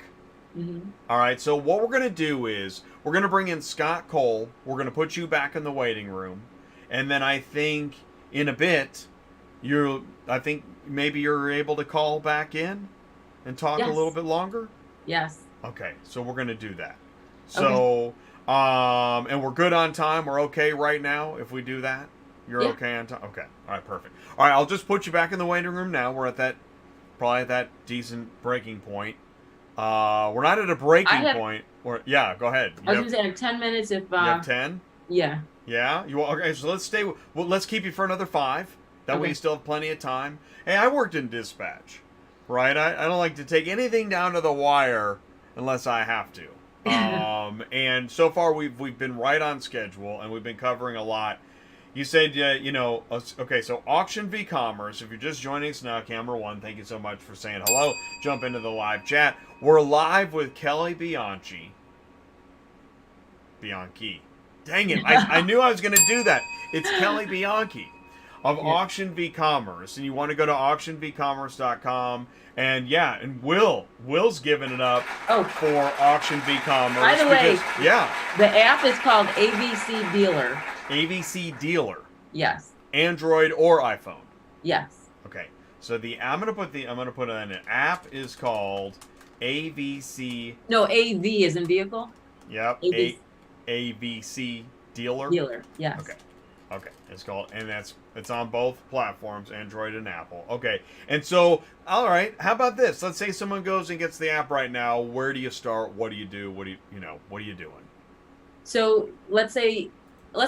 Mm-hmm. All right. So what we're gonna do is we're gonna bring in Scott Kolb. We're gonna put you back in the waiting room, and then I think in a bit, I think maybe you're able to call back in and talk a little bit longer. Yes. Okay, so we're gonna do that. So, and we're good on time. We're okay right now if we do that. You're okay on time. Okay. All right. Perfect. All right. I'll just put you back in the waiting room now. We're at probably at that decent breaking point. We're not at a breaking point. Go ahead. I was gonna say 10 minutes if. You have 10. Yeah. Yeah. Okay. So let's stay. Well, let's keep you for another 5. That way you still have plenty of time. Hey, I worked in dispatch, right? I don't like to take anything down to the wire unless I have to. And so far we've been right on schedule, and we've been covering a lot. You said, okay, so AuctionVcommerce, if you're just joining us now, camera one, thank you so much for saying hello. Jump into the live chat. We're live with Kerri Bianchi. Bianchi. Dang it, I knew I was going to do that. It's Kerri Bianchi of AuctionVcommerce, and you want to go to AuctionVcommerce.com. And and Will's giving it up for AuctionVcommerce. By the way, the app is called ABC Dealer. ABC Dealer. Yes. Android or iPhone. Yes. Okay. So I'm gonna put it in an app is called ABC. No, AV is in vehicle. Yep. ABC Dealer. Dealer. Yes. Okay. It's called, and it's on both platforms, Android and Apple. Okay. And so, all right. How about this? Let's say someone goes and gets the app right now. Where do you start? What do you do? What are you doing? So let's say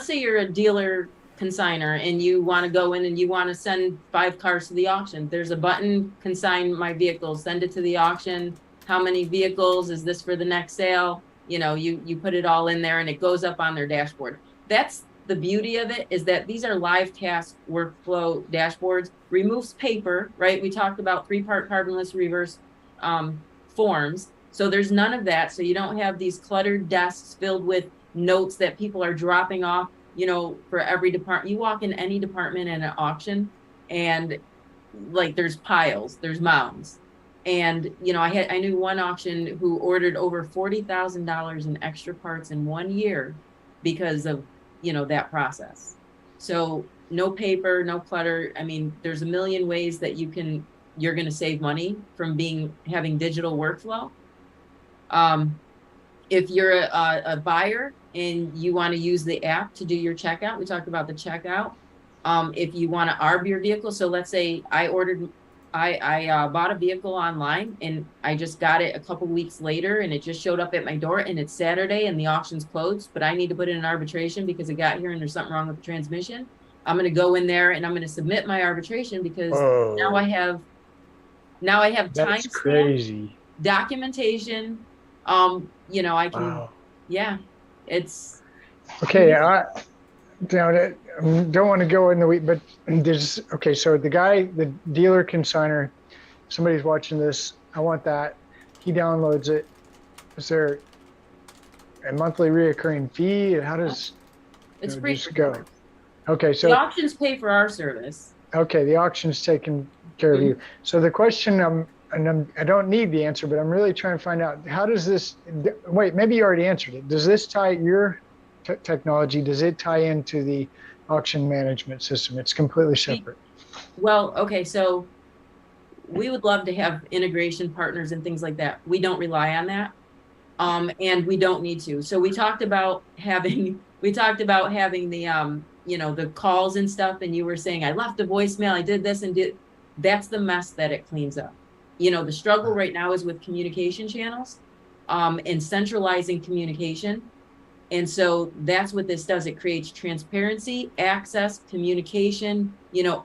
you're a dealer consignor and you want to go in and you want to send 5 cars to the auction. There's a button, consign my vehicles, send it to the auction. How many vehicles? Is this for the next sale? You put it all in there and it goes up on their dashboard. That's the beauty of it, is that these are live task workflow dashboards. Removes paper, right? We talked about 3-part carbonless reverse forms. So there's none of that. So you don't have these cluttered desks filled with notes that people are dropping off, for every department. You walk in any department in an auction and there's piles, there's mounds. And, I knew one auction who ordered over $40,000 in extra parts in 1 year because of, that process. So no paper, no clutter. I mean, there's a million ways that you're going to save money from having digital workflow. If you're a buyer and you want to use the app to do your checkout, we talked about the checkout. If you want to arb your vehicle, so let's say I bought a vehicle online and I just got it a couple weeks later and it just showed up at my door and it's Saturday and the auction's closed, but I need to put in an arbitration because it got here and there's something wrong with the transmission. I'm going to go in there and I'm going to submit my arbitration because now I have That's crazy. Documentation. I can, it's okay. I don't want to go in the weeds, but so the dealer consigner, somebody's watching this. I want that. He downloads it. Is there a monthly reoccurring fee? How does it's free just go? Okay, so the auctions pay for our service. Okay, the auction's taking care of you. So the question, I don't need the answer, but I'm really trying to find out, how does this, wait, maybe you already answered it. Does this tie your technology, does it tie into the auction management system? It's completely separate. Well, okay, so we would love to have integration partners and things like that. We don't rely on that, and we don't need to. So we talked about having the the calls and stuff, and you were saying I left a voicemail, I did this and did. That's the mess that it cleans up. The struggle right now is with communication channels, and centralizing communication. And so that's what this does. It creates transparency, access, communication,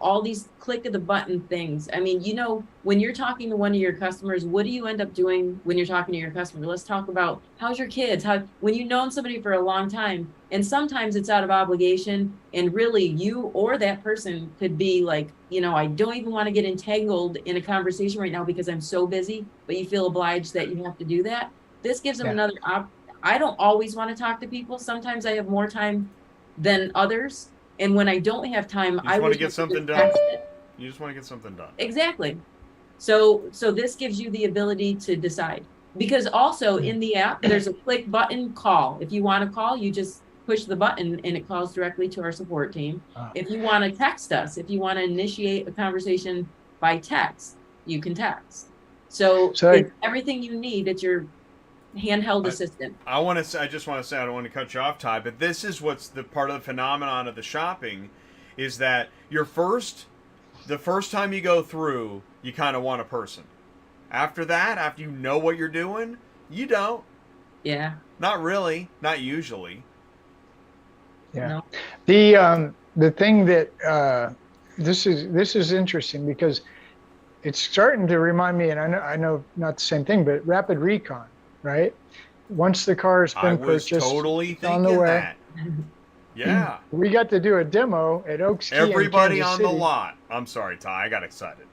all these click of the button things. I mean, when you're talking to one of your customers, what do you end up doing when you're talking to your customer? Let's talk about how's your kids? When you've known somebody for a long time, and sometimes it's out of obligation, and really you or that person could be like, I don't even want to get entangled in a conversation right now because I'm so busy, but you feel obliged that you have to do that. This gives them another I don't always want to talk to people. Sometimes I have more time than others. And when I don't have time, I want to get something done. You just want to get something done. Exactly. So this gives you the ability to decide. Because also in the app, there's a click button call. If you want to call, you just push the button and it calls directly to our support team. If you want to text us, if you want to initiate a conversation by text, you can text. So it's everything you need at your handheld assistant. I just want to say, I don't want to cut you off, Ty, but this is what's the part of the phenomenon of the shopping is that the first time you go through, you kind of want a person. After that, after you know what you're doing, you don't. Yeah. Not really. Not usually. Yeah. No. The thing that this is interesting because it's starting to remind me, and I know not the same thing, but rapid recon, right? Once the car has I been was purchased, totally it's on the thinking way. that. Yeah. We got to do a demo at Oaks Key in Everybody Kansas on City. the lot. I'm sorry, Ty. I got excited.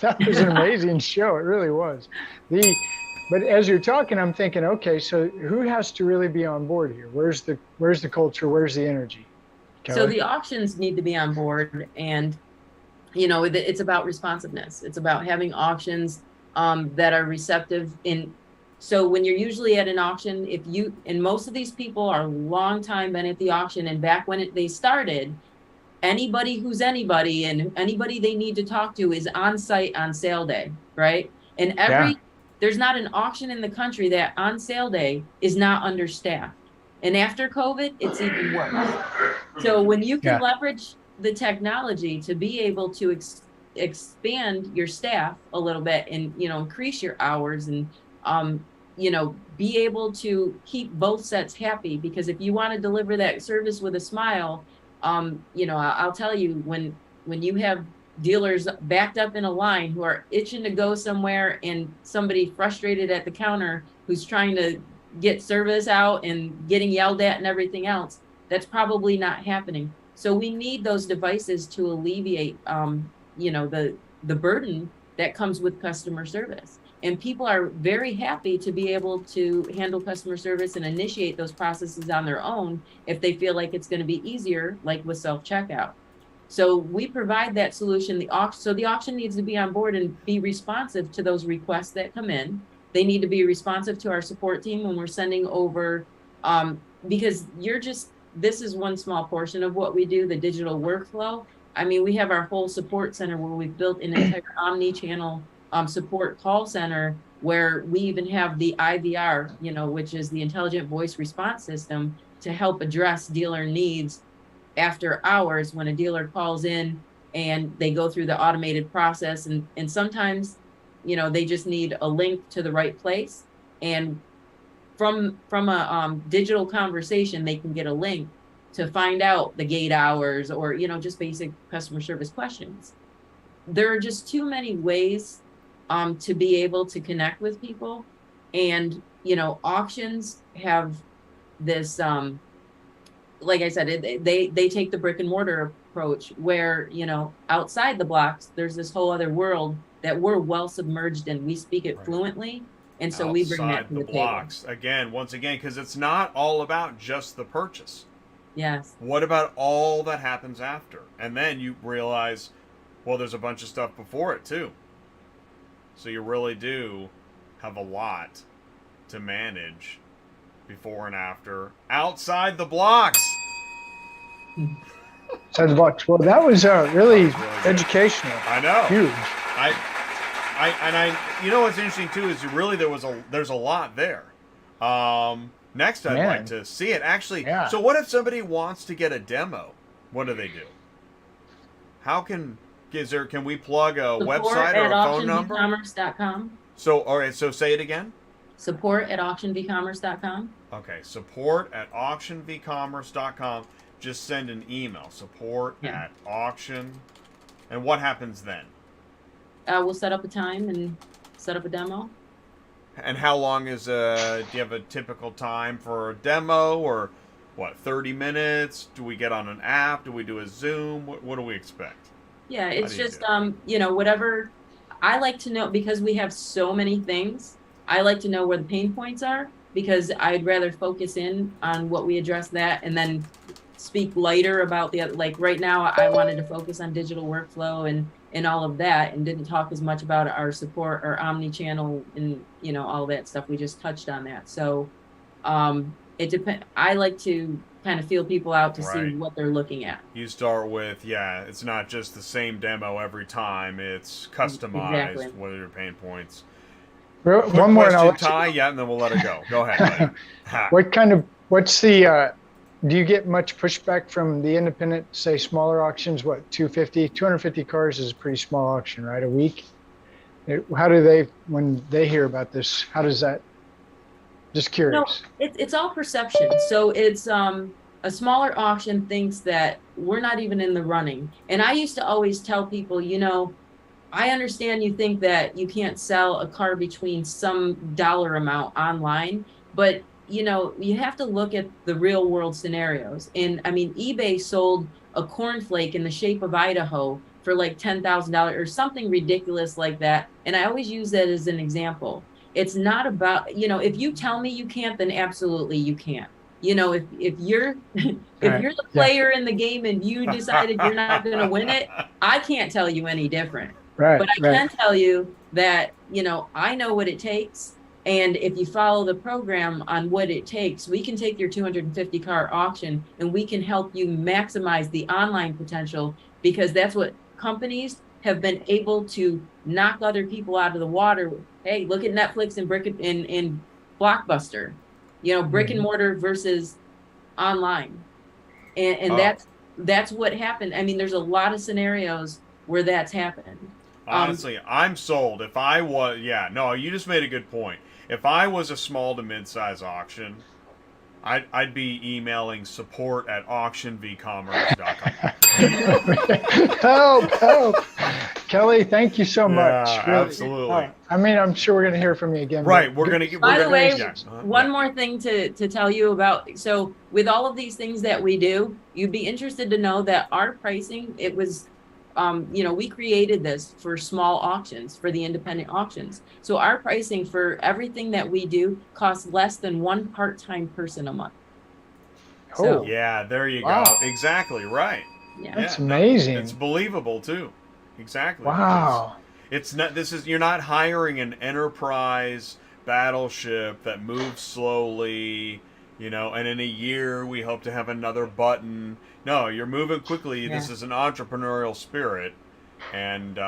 That was an amazing show. It really was. But as you're talking, I'm thinking, okay, so who has to really be on board here? Where's the culture? Where's the energy? So Kelly? the auctions need to be on board, and it's about responsiveness. It's about having auctions that are receptive. So when you're usually at an auction, and most of these people are long time been at the auction, and back when they started, anybody who's anybody and anybody they need to talk to is on site on sale day, right? And there's not an auction in the country that on sale day is not understaffed. And after COVID, it's even worse. So when you can leverage the technology to be able to expand your staff a little bit and, increase your hours and, be able to keep both sets happy, because if you want to deliver that service with a smile, I'll tell you, when you have dealers backed up in a line who are itching to go somewhere and somebody frustrated at the counter who's trying to get service out and getting yelled at and everything else, that's probably not happening. So we need those devices to alleviate, the burden that comes with customer service. And people are very happy to be able to handle customer service and initiate those processes on their own if they feel like it's going to be easier, like with self-checkout. So we provide that solution. The auction needs to be on board and be responsive to those requests that come in. They need to be responsive to our support team when we're sending over, because this is one small portion of what we do, the digital workflow. I mean, we have our whole support center where we've built an entire omni-channel support call center, where we even have the IVR, which is the intelligent voice response system, to help address dealer needs after hours when a dealer calls in and they go through the automated process. And sometimes, they just need a link to the right place. And from a digital conversation, they can get a link to find out the gate hours or, just basic customer service questions. There are just too many ways to be able to connect with people. And, auctions have this, like I said, they take the brick and mortar approach where, outside the blocks, there's this whole other world that we're well submerged in. We speak it fluently. And so we bring that to the blocks table. Once again, because it's not all about just the purchase. Yes. What about all that happens after? And then you realize, well, there's a bunch of stuff before it too. So you really do have a lot to manage before and after outside the blocks. Outside the blocks. Well, that was really educational. I know. Huge. What's interesting too is there's a lot there. Next, I'd like to see it actually. Yeah. So what if somebody wants to get a demo? What do they do? Can we plug a website or a phone number? AuctionVcommerce.com. So, all right. So say it again. Support at AuctionVcommerce.com. Okay. Support at AuctionVcommerce.com. Just send an email. Support at auction. And what happens then? We'll set up a time and set up a demo. And how long do you have a typical time for a demo, or what, 30 minutes? Do we get on an app? Do we do a Zoom? What do we expect? Yeah, it's just, whatever. I like to know, because we have so many things, I like to know where the pain points are, because I'd rather focus in on what we address that and then speak lighter about the other. Like right now, I wanted to focus on digital workflow and all of that, and didn't talk as much about our support, our omni-channel, and all that stuff. We just touched on that. So it depends. I like to kind of feel people out to see what they're looking at. You start with, it's not just the same demo every time. It's customized. Exactly. What are your pain points? One more question, Ty. Yeah, and then we'll let it go. Go ahead. Do you get much pushback from the independent, say, smaller auctions? What, 250 cars is a pretty small auction, right? A week? How do they, when they hear about this, how does that, just curious? It's all perception. So it's, a smaller auction thinks that we're not even in the running. And I used to always tell people, I understand you think that you can't sell a car between some dollar amount online, but you have to look at the real world scenarios. And I mean, eBay sold a cornflake in the shape of Idaho for like $10,000 or something ridiculous like that. And I always use that as an example. It's not about, if you tell me you can't, then absolutely you can't. If you're you're the player in the game and you decided you're not going to win it, I can't tell you any different. Right. But I can tell you that, I know what it takes. And if you follow the program on what it takes, we can take your 250 car auction and we can help you maximize the online potential, because that's what companies have been able to knock other people out of the water. Hey, look at Netflix and in Blockbuster, brick and mortar versus online. And that's what happened. I mean, there's a lot of scenarios where that's happened. Honestly, I'm sold. If I was, you just made a good point. If I was a small to mid-size auction, I'd be emailing support@AuctionVcommerce.com. Help. Kelly, thank you so much. Really. Absolutely. I mean, I'm sure we're going to hear from you again. Right. We're going to get. By the way, one more thing to tell you about. So with all of these things that we do, you'd be interested to know that our pricing, it was, we created this for small auctions, for the independent auctions. So our pricing for everything that we do costs less than one part-time person a month. Oh, yeah, there you wow. go. Exactly right. Yeah. That's amazing. It's believable too. Exactly. Wow. It's not. You're not hiring an enterprise battleship that moves slowly. And in a year we hope to have another button. No, you're moving quickly. Yeah. This is an entrepreneurial spirit, and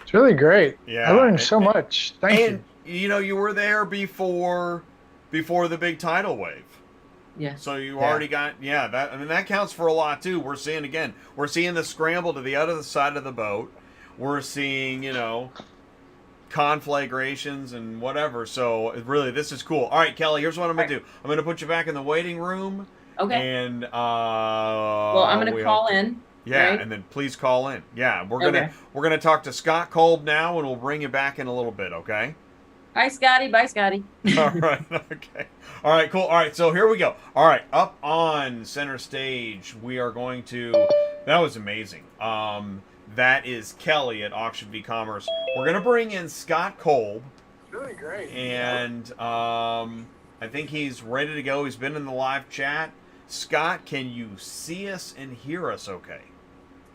it's really great. Yeah, I learned so much. Thank you. You were there before the big tidal wave. Yeah. So you already got that. I mean, that counts for a lot too. We're seeing the scramble to the other side of the boat. We're seeing conflagrations and whatever. So really, this is cool. All right, Kelly, here's what I'm gonna do. I'm gonna put you back in the waiting room. Okay. And well, I'm gonna call in. Yeah, right? And then please call in. Yeah, we're gonna talk to Scott Kolb now, and we'll bring you back in a little bit. Okay. Hi, Scotty. Bye, Scotty. All right. Okay. All right. Cool. All right. So here we go. All right. Up on center stage, we are going to. That was amazing. That is Kelly at AuctionVcommerce. We're gonna bring in Scott Kolb. Really great. And I think he's ready to go. He's been in the live chat. Scott, can you see us and hear us okay?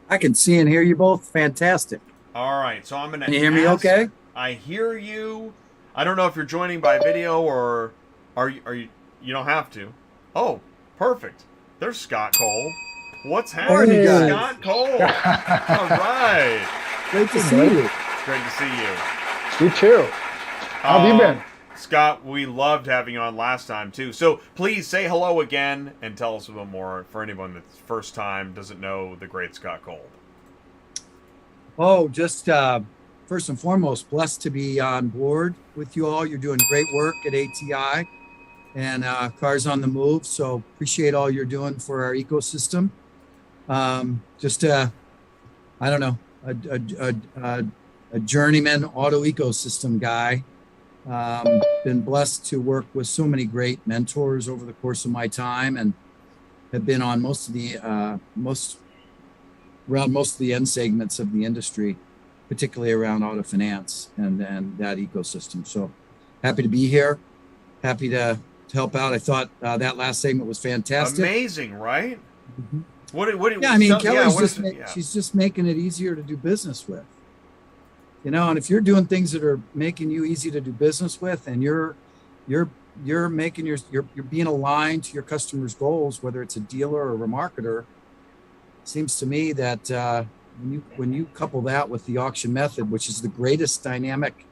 I can see and hear you both. Fantastic. All right. So I'm gonna. Can you hear me okay? I hear you. I don't know if you're joining by video or are you? You don't have to. Oh, perfect. There's Scott Kolb. What's happening, Scott Kolb? All right. Great to see you. Great to see you. You too. How have you been? Scott, we loved having you on last time too. So please say hello again and tell us a little more for anyone that's first time doesn't know the great Scott Kolb. Oh, just first and foremost, blessed to be on board with you all. You're doing great work at ATI and Cars on the Move. So appreciate all you're doing for our ecosystem. I don't know, a journeyman auto ecosystem guy. Been blessed to work with so many great mentors over the course of my time, and have been on most of the end segments of the industry, particularly around auto finance and that ecosystem. So happy to be here. Happy to help out. I thought that last segment was fantastic. Amazing, right? Mm-hmm. What I mean, Kelly's she's just making it easier to do business with. And if you're doing things that are making you easy to do business with, and you're making you're being aligned to your customers' goals, whether it's a dealer or a remarketer, it seems to me that when you couple that with the auction method, which is the greatest dynamic,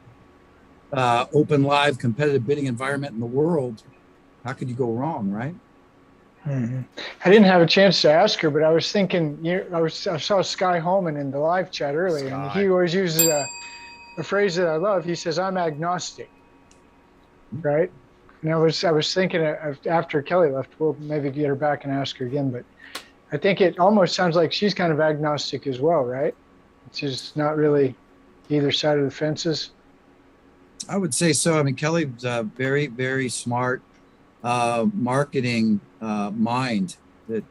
open, live, competitive bidding environment in the world, how could you go wrong, right? Mm-hmm. I didn't have a chance to ask her, but I was thinking. I saw Sky Holman in the live chat earlier, and he always uses a phrase that I love. He says, "I'm agnostic," right? And I was thinking after Kelly left, we'll maybe get her back and ask her again. But I think it almost sounds like she's kind of agnostic as well, right? She's not really either side of the fences. I would say so. I mean, Kelly's a very, very smart marketing mind.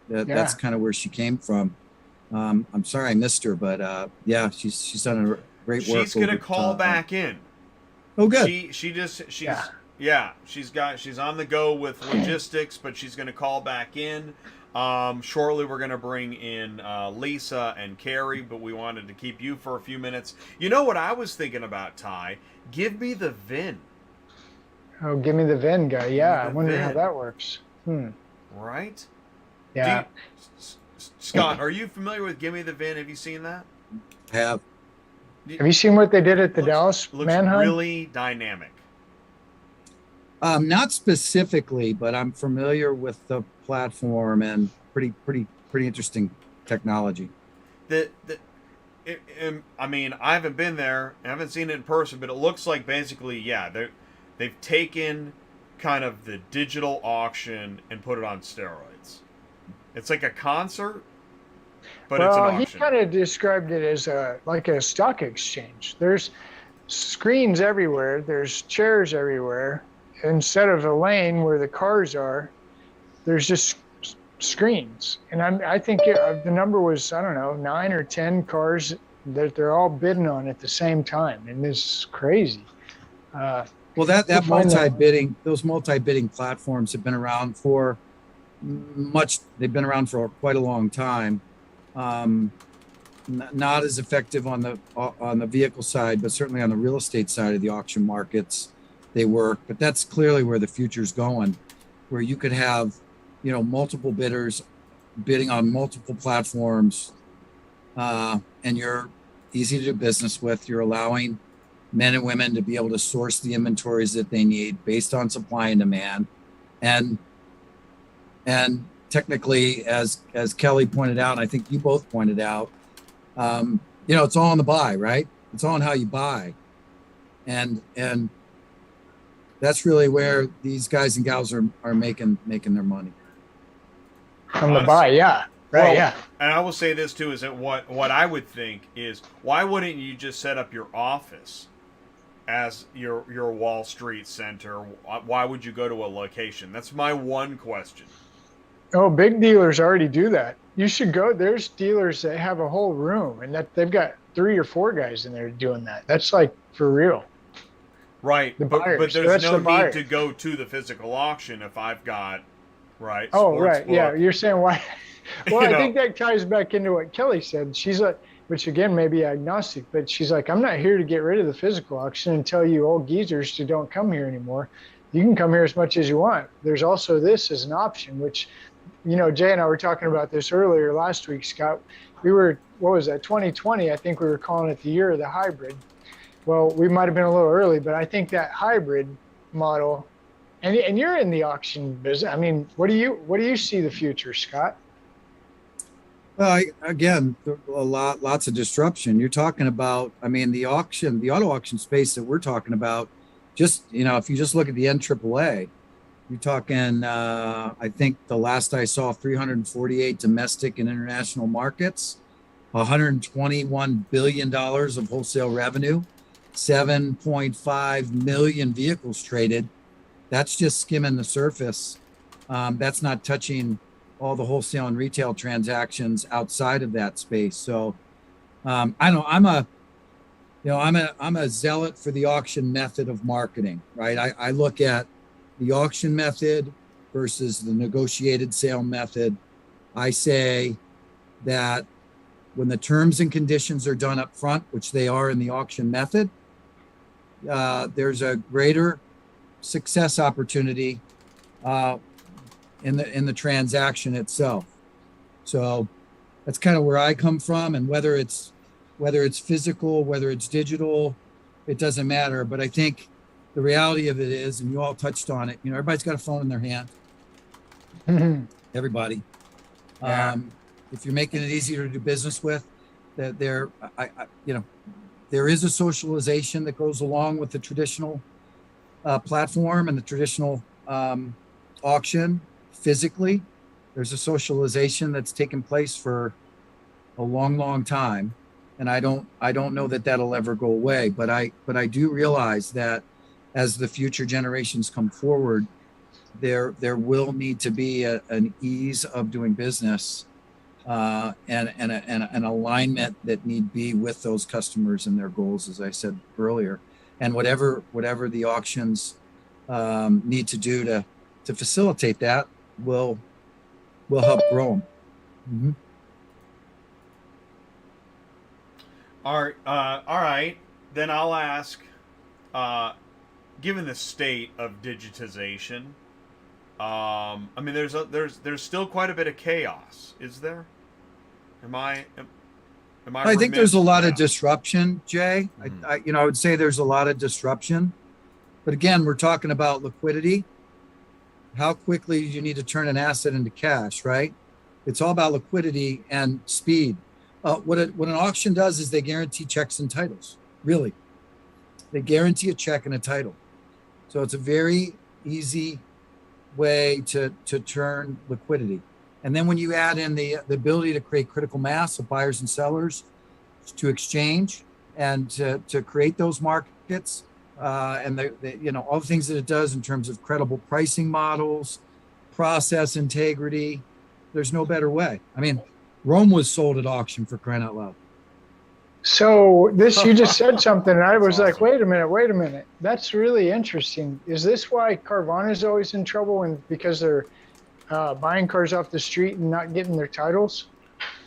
That's kind of where she came from. I'm sorry I missed her, but yeah, she's done a great work. She's gonna call back in. Oh, good. She's on the go with logistics, but she's gonna call back in. Shortly, we're gonna bring in Lisa and Kerri, but we wanted to keep you for a few minutes. You know what I was thinking about, Ty? Give me the VIN. Oh, give me the VIN guy. Yeah, I wonder how that works. Right? Yeah. Scott, are you familiar with Give Me the VIN? Have you seen that? Have you seen what they did at the Dallas Manhunt? Really dynamic. Not specifically, but I'm familiar with the platform and pretty interesting technology. I mean, I haven't been there, I haven't seen it in person, but it looks like basically, they've taken kind of the digital auction and put it on steroids. It's like a concert, but it's an auction. He kind of described it as like a stock exchange. There's screens everywhere. There's chairs everywhere. Instead of a lane where the cars are, there's just screens. And I think the number was, I don't know, 9 or 10 cars that they're all bidding on at the same time. And this is crazy. Well, those multi-bidding platforms have been around for they've been around for quite a long time. Not as effective on the vehicle side, but certainly on the real estate side of the auction markets, they work. But that's clearly where the future's going, where you could have, multiple bidders bidding on multiple platforms, and you're easy to do business with. You're allowing men and women to be able to source the inventories that they need based on supply and demand. And technically, as Kelly pointed out, and I think you both pointed out, it's all on the buy, right? It's all on how you buy. And that's really where these guys and gals are making their money. On the buy, yeah. Right, well, yeah. And I will say this too, is that what I would think is, why wouldn't you just set up your office as your Wall Street center? Why would you go to a location? That's my one question. Oh, big dealers already do that. You should go. There's dealers that have a whole room, and that they've got 3 or 4 guys in there doing that. That's like for real. Right, but there's no need to go to the physical auction if I've got right, yeah. You're saying why? Well, I think that ties back into what Kelly said. She's like, which again may be agnostic, but she's like, I'm not here to get rid of the physical auction and tell you old geezers to don't come here anymore. You can come here as much as you want. There's also this as an option, which, Jay and I were talking about this earlier last week, Scott. We were, 2020? I think we were calling it the year of the hybrid. Well, we might have been a little early, but I think that hybrid model, and you're in the auction business. I mean, what do you see the future, Scott? Well, again, lots of disruption. You're talking about, the auto auction space that we're talking about. Just if you just look at the NAAA, you're talking. I think the last I saw, 348 domestic and international markets, $121 billion of wholesale revenue. 7.5 million vehicles traded. That's just skimming the surface. That's not touching all the wholesale and retail transactions outside of that space. So I'm a zealot for the auction method of marketing, right? I look at the auction method versus the negotiated sale method. I say that when the terms and conditions are done up front, which they are in the auction method, there's a greater success opportunity in the transaction itself. So that's kind of where I come from, and whether it's physical, whether it's digital, it doesn't matter. But I think the reality of it is, and you all touched on it, everybody's got a phone in their hand. Everybody. Yeah. If you're making it easier to do business with, that there is a socialization that goes along with the traditional platform and the traditional auction physically. There's a socialization that's taken place for a long, long time, and I don't know that that'll ever go away. But I do realize that as the future generations come forward, there will need to be an ease of doing business, and an alignment that need be with those customers and their goals, as I said earlier, and whatever the auctions need to do to facilitate that will help grow them. Mm-hmm. All right. Then I'll ask, given the state of digitization, I mean, there's still quite a bit of chaos, is there? Am I I think there's a lot Yeah. of disruption, Jay. Mhm. I would say there's a lot of disruption, but again, we're talking about liquidity. How quickly do you need to turn an asset into cash, right? It's all about liquidity and speed. What an auction does is they guarantee checks and titles. Really, they guarantee a check and a title. So it's a very easy way to turn liquidity. And then when you add in the ability to create critical mass of buyers and sellers to exchange and to create those markets, and all the things that it does in terms of credible pricing models, process integrity, there's no better way. I mean, Rome was sold at auction, for crying out loud. So you just said something, and I was like, awesome. wait a minute. That's really interesting. Is this why Carvana's always in trouble because they're buying cars off the street and not getting their titles,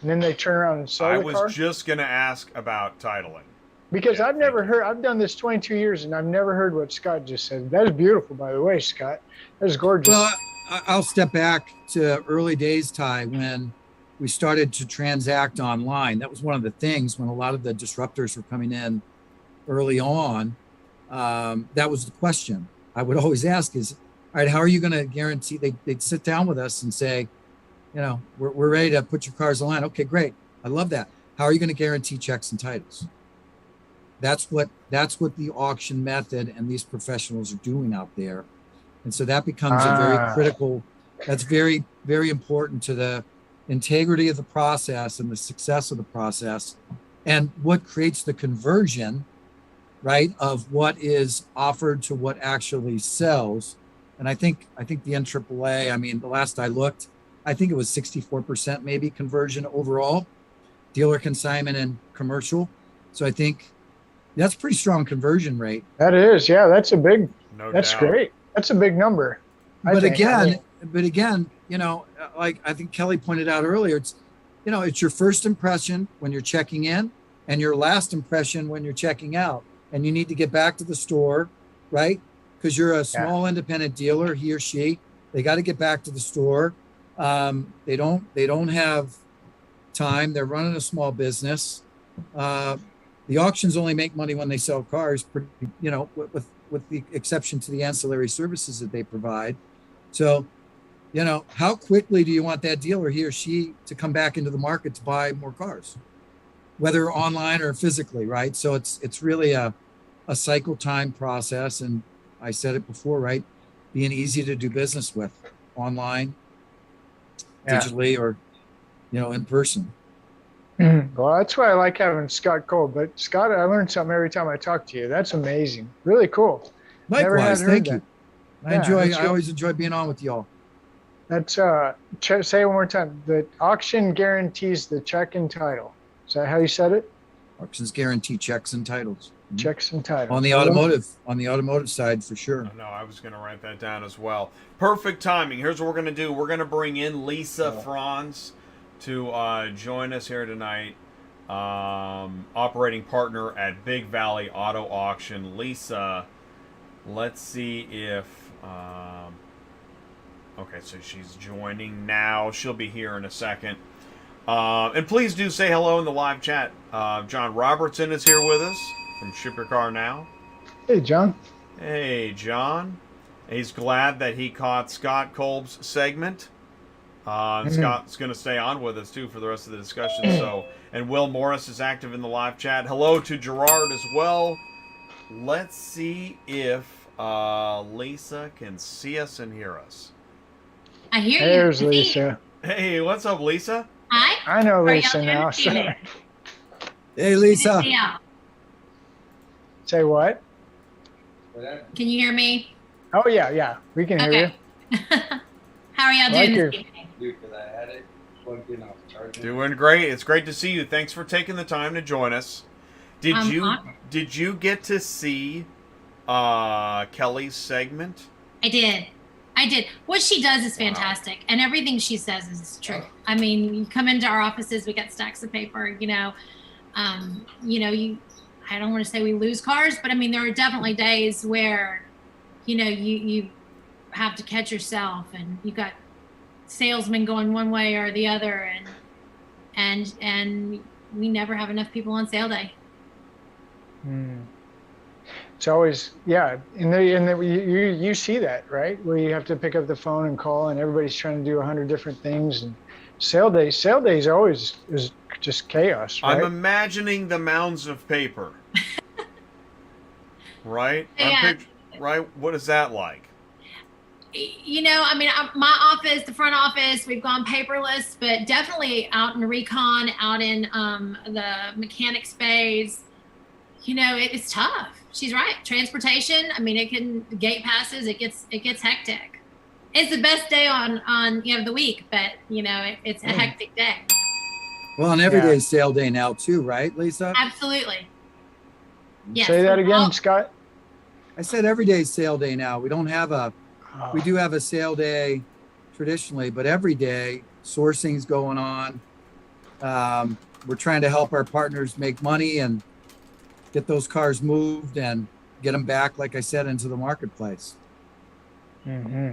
and then they turn around and sell I the was car? just gonna ask about titling. Because Yeah, I've never heard. I've done this 22 years, and I've never heard what Scott just said. That is beautiful, by the way, Scott. That is gorgeous. Well, I'll step back to early days, Ty, when we started to transact online. That was one of the things when a lot of the disruptors were coming in early on. That was the question I would always ask is, all right, how are you going to guarantee they'd sit down with us and say, we're ready to put your cars online. Okay, great. I love that. How are you going to guarantee checks and titles? That's what the auction method and these professionals are doing out there. And so that becomes a very critical, that's very, very important to the integrity of the process and the success of the process, and what creates the conversion, right, of what is offered to what actually sells. And I think the NAAA, I mean, the last I looked, I think it was 64% maybe conversion overall, dealer consignment and commercial. So I think that's pretty strong conversion rate. That is, yeah, that's a big, No that's doubt. great. That's a big number. But again, like I think Kelly pointed out earlier, it's your first impression when you're checking in and your last impression when you're checking out. And you need to get back to the store, right? Because you're a small independent dealer, he or she, they got to get back to the store. They don't have time. They're running a small business. The auctions only make money when they sell cars, with the exception to the ancillary services that they provide. So, how quickly do you want that dealer, he or she, to come back into the market to buy more cars, whether online or physically, right? So it's really a cycle time process. And I said it before, right? Being easy to do business with online, digitally, or, in person. Well, that's why I like having Scott Kolb. But Scott, I learn something every time I talk to you. That's amazing. Really cool. Likewise, thank you. That. I always enjoy being on with y'all. That's say it one more time. The auction guarantees the check and title. Is that how you said it? Auctions guarantee checks and titles. Checks and titles. On the automotive side, for sure. No, I was going to write that down as well. Perfect timing. Here's what we're going to do. We're going to bring in Lisa Franz to join us here tonight, operating partner at Big Valley Auto Auction. Lisa, let's see if... okay, so she's joining now. She'll be here in a second. And please do say hello in the live chat. John Robertson is here with us from Ship Your Car Now. Hey, John. Hey, John. He's glad that he caught Scott Kolb's segment. Scott's going to stay on with us, too, for the rest of the discussion. And Will Morris is active in the live chat. Hello to Gerard as well. Let's see if Lisa can see us and hear us. I hear you. There's Lisa. Hey, what's up, Lisa? Hi. I know How are Lisa y'all now. doing today? Hey, Lisa. Yeah. Say what? Can you hear me? Oh yeah, we can hear you. How are y'all Like doing your- this evening? Doing great. It's great to see you. Thanks for taking the time to join us. Did you get to see Kelly's segment? I did. What she does is fantastic, and everything she says is true. I mean, you come into our offices, we got stacks of paper. I don't want to say we lose cars, but I mean, there are definitely days where, you have to catch yourself, and you got salesmen going one way or the other, and we never have enough people on sale day. It's always, and you see that, right? Where you have to pick up the phone and call, and everybody's trying to do 100 different things. And sale day is always is just chaos, right? I'm imagining the mounds of paper. Right? Yeah. Right? What is that like? My office, the front office, we've gone paperless, but definitely out in Recon, out in the mechanics bays, it's tough. She's right. Transportation, gate passes, it gets hectic. It's the best day on the week, but it's a hectic day. Well, and every day's sale day now too, right, Lisa? Absolutely. Yes. Say that again, Scott. I said every day's sale day now. We don't have we do have a sale day traditionally, but every day sourcing's going on. We're trying to help our partners make money and get those cars moved and get them back, like I said, into the marketplace. Mm-hmm.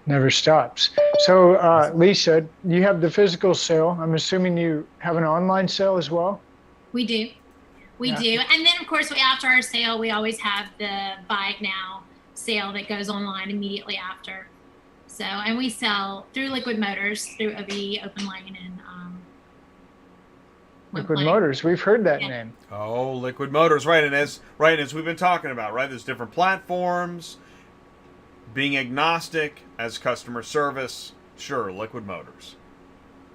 Never stops. So, Lisa, you have the physical sale. I'm assuming you have an online sale as well? We do. We do. And then, of course, after our sale, we always have the buy it now sale that goes online immediately after. So, and we sell through Liquid Motors, through OB, Open Lane, and Liquid Motors. We've heard that name. Oh, Liquid Motors, right? And as we've been talking about, right? There's different platforms. Being agnostic as customer service, sure, Liquid Motors.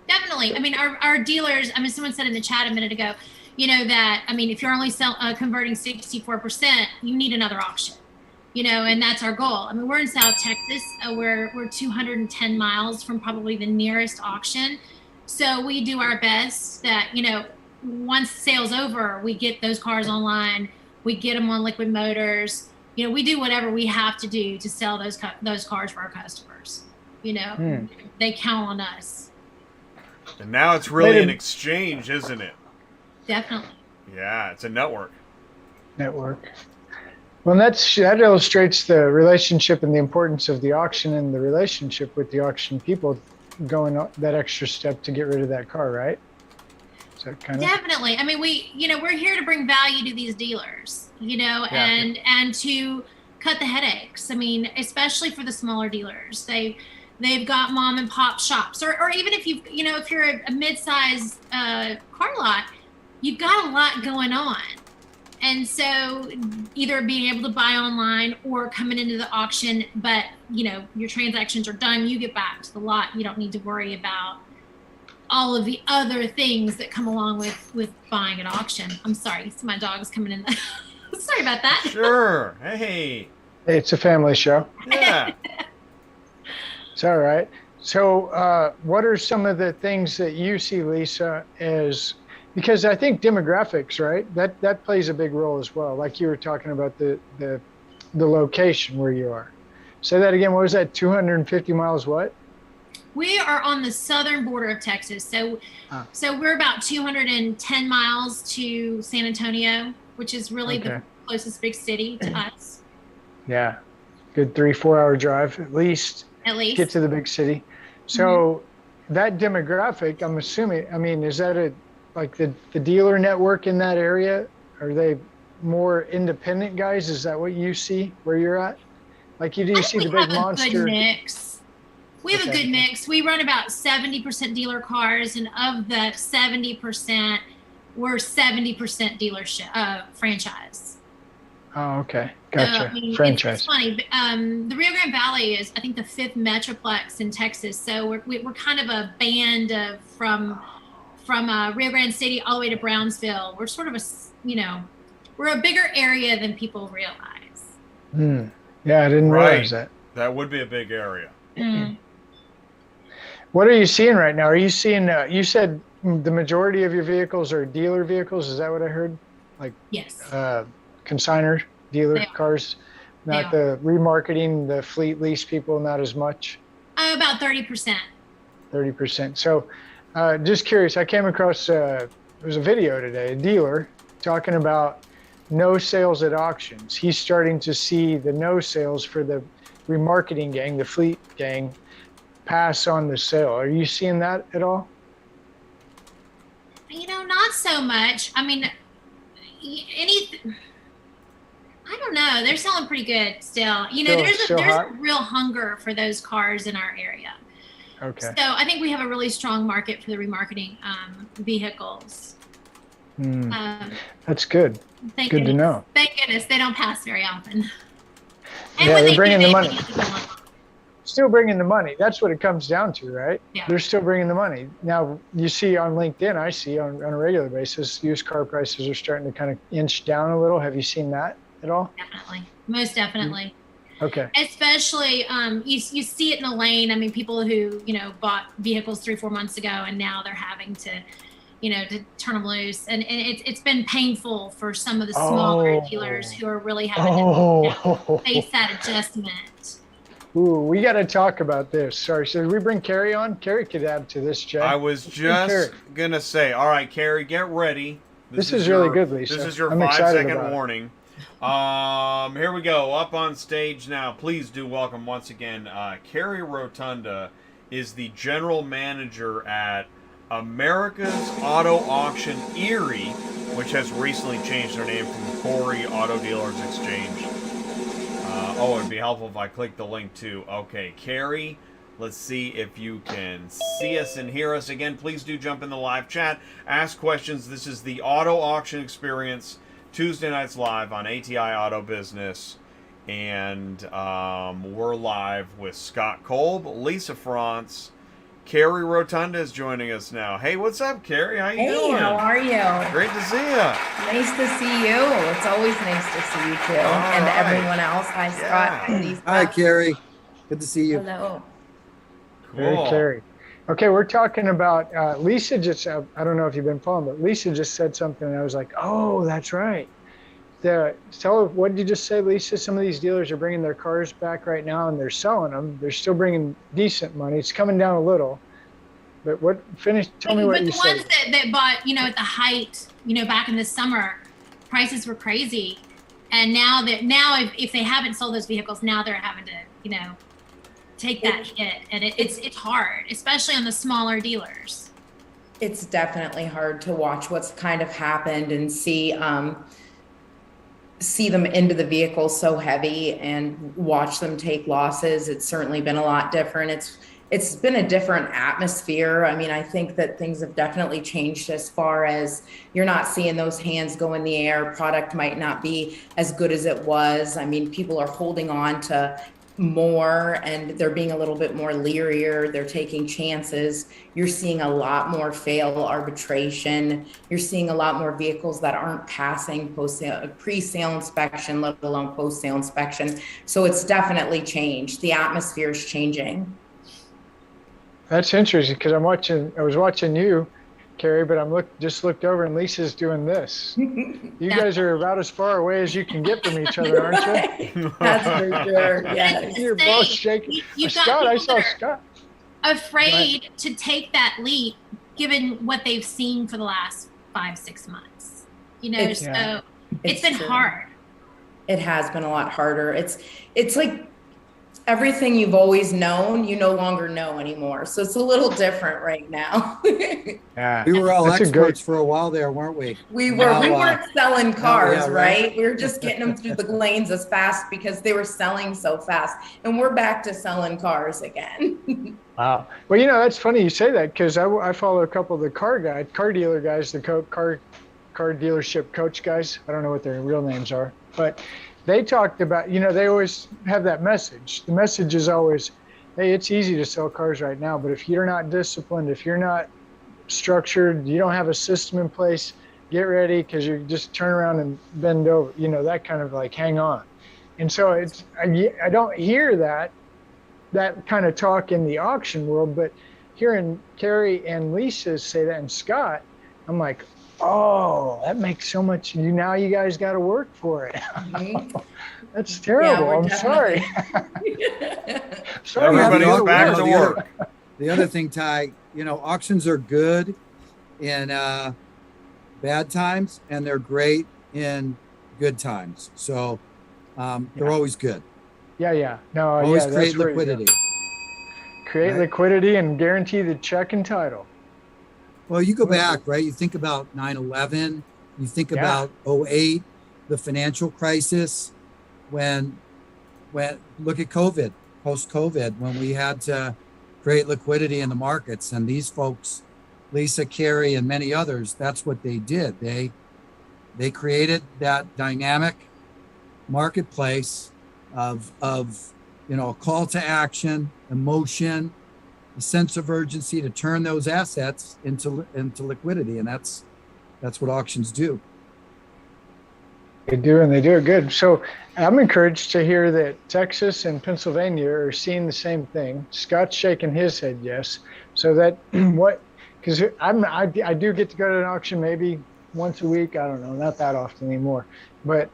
Definitely. Our dealers, someone said in the chat a minute ago, if you're only converting 64%, you need another auction, and that's our goal. We're in South Texas. We're 210 miles from probably the nearest auction. So we do our best that, once the sale's over, we get those cars online, we get them on Liquid Motors. We do whatever we have to do to sell those cars for our customers. They count on us. And now it's really an exchange, isn't it? Definitely. Yeah, it's a network. Well, that illustrates the relationship and the importance of the auction and the relationship with the auction people going that extra step to get rid of that car, right? Is that kind of definitely? We're here to bring value to these dealers, and to cut the headaches. Especially for the smaller dealers, they've got mom and pop shops, or even if if you're a mid-size car lot, you've got a lot going on. And so either being able to buy online or coming into the auction, but your transactions are done, you get back to the lot. You don't need to worry about all of the other things that come along with buying at auction. I'm sorry, my dog's coming in. Sorry about that. Sure. Hey, it's a family show. Yeah. It's all right. So what are some of the things that you see, Lisa, because I think demographics, right? That plays a big role as well. Like you were talking about the location where you are. Say that again. What was that? 250 miles what? We are on the southern border of Texas. So we're about 210 miles to San Antonio, which is really the closest big city to us. Yeah. Good 3-4 hour drive at least. Get to the big city. So that demographic, I'm assuming, is that like the dealer network in that area? Are they more independent guys? Is that what you see where you're at? Like you see the big monster? Good mix. We have a good mix. We run about 70% dealer cars, and of that 70%, we're 70% dealership franchise. Oh, okay. Gotcha. I mean, Franchise. it's funny. The Rio Grande Valley is, I think, the 5th metroplex in Texas. So we're kind of a band of from Rio Grande City all the way to Brownsville. We're sort of we're a bigger area than people realize. Yeah, I didn't realize that. That would be a big area. What are you seeing right now? Are you seeing, you said the majority of your vehicles are dealer vehicles. Is that what I heard? Like, yes. Consignor dealer cars, not the remarketing, the fleet lease people, not as much? About 30%. 30%. So just curious, I came across, there was a video today, a dealer talking about no sales at auctions. He's starting to see the no sales for the remarketing gang, the fleet gang, pass on the sale. Are you seeing that at all? Not so much. I mean, I don't know. They're selling pretty good still. There's a real hunger for those cars in our area. Okay. So I think we have a really strong market for the remarketing vehicles. That's good. Good to know. Thank goodness they don't pass very often. And yeah, they're bringing the money. Still bringing the money. That's what it comes down to, right? Yeah. They're still bringing the money. Now, you see on LinkedIn, I see on a regular basis, used car prices are starting to kind of inch down a little. Have you seen that at all? Definitely. Most definitely. Okay. Especially, you see it in the lane. I mean, people who, bought vehicles 3-4 months ago and now they're having to, to turn them loose. And it's been painful for some of the smaller dealers who are really having to face that adjustment. Ooh, we got to talk about this. Sorry, should we bring Kerri on? Kerri could add to this, Jay. I was just going to say, all right, Kerri, get ready. This is really good, Lisa. This is your 5-second warning. Here we go. Up on stage now. Please do welcome once again, Kerri Rotunda is the general manager at America's Auto Auction Erie, which has recently changed their name from Corey Auto Dealers Exchange. It'd be helpful if I click the link too. Okay, Kerri, let's see if you can see us and hear us again. Please do jump in the live chat. Ask questions. This is the Auto Auction Experience, Tuesday nights live on ATI Auto Business. And we're live with Scott Kolb, Lisa Franz. Kerri Rotunda is joining us now. Hey, what's up, Kerri? How you doing? Hey, how are you? Great to see you. Nice to see you. It's always nice to see you too, and everyone else. Hi, Scott. Lisa. Hi, Kerri. Good to see you. Hello. Cool. Hey, Kerri. Okay, we're talking about Lisa just. I don't know if you've been following, but Lisa just said something, and I was like, "Oh, that's right." Tell her, what did you just say, Lisa? Some of these dealers are bringing their cars back right now and they're selling them. They're still bringing decent money. It's coming down a little. But tell me what you said. But the ones that bought, at the height, back in the summer, prices were crazy. And now if they haven't sold those vehicles, now they're having to, take that hit. And it's hard, especially on the smaller dealers. It's definitely hard to watch what's kind of happened and see them into the vehicle so heavy and watch them take losses. It's certainly been a lot different. It's been a different atmosphere. I mean, I think that things have definitely changed as far as you're not seeing those hands go in the air. Product might not be as good as it was. I mean, people are holding on to more and they're being a little bit more leerier. They're taking chances. You're seeing a lot more fail arbitration. You're seeing a lot more vehicles that aren't passing pre-sale inspection, let alone post-sale inspection. So it's definitely changed. The atmosphere is changing. That's interesting because I was watching you, Kerri, but just looked over and Lisa's doing this. You guys are about as far away as you can get from each other, aren't you? That's for sure. Yeah. You're both shaking. Scott, I saw Scott. Afraid to take that leap given what they've seen for the last 5-6 months. So it's been hard. It has been a lot harder. It's like everything you've always known, you no longer know anymore. So it's a little different right now. Yeah. We were all experts for a while there, weren't we? We weren't selling cars, right? We were just getting them through the lanes as fast because they were selling so fast. And we're back to selling cars again. Wow. Well, that's funny you say that because I follow a couple of the car dealer guys, the car car dealership coach guys. I don't know what their real names are, but they talked about, they always have that message. The message is always, hey, it's easy to sell cars right now, but if you're not disciplined, if you're not structured, you don't have a system in place, get ready, because you just turn around and bend over, that kind of like hang on. And so I don't hear that kind of talk in the auction world, but hearing Kerri and Lisa say that and Scott, I'm like, oh, that makes so much. Now you guys got to work for it. Mm-hmm. That's terrible. Yeah, I'm sorry. Sorry, everybody's back to work. The other thing, Ty, auctions are good in bad times, and they're great in good times. So they're always good. Yeah. No, always yeah, create liquidity. Create liquidity and guarantee the check and title. Well, you go back, right? You think about 9/11, you think about 2008, the financial crisis, when look at COVID, post-COVID, when we had to create liquidity in the markets. And these folks, Lisa, Kerri, and many others, that's what they did. They created that dynamic marketplace of a call to action, emotion, a sense of urgency to turn those assets into liquidity. And that's what auctions do. They do, and they do it good. So I'm encouraged to hear that Texas and Pennsylvania are seeing the same thing. Scott's shaking his head yes. So that because I do get to go to an auction maybe once a week. I don't know, not that often anymore. But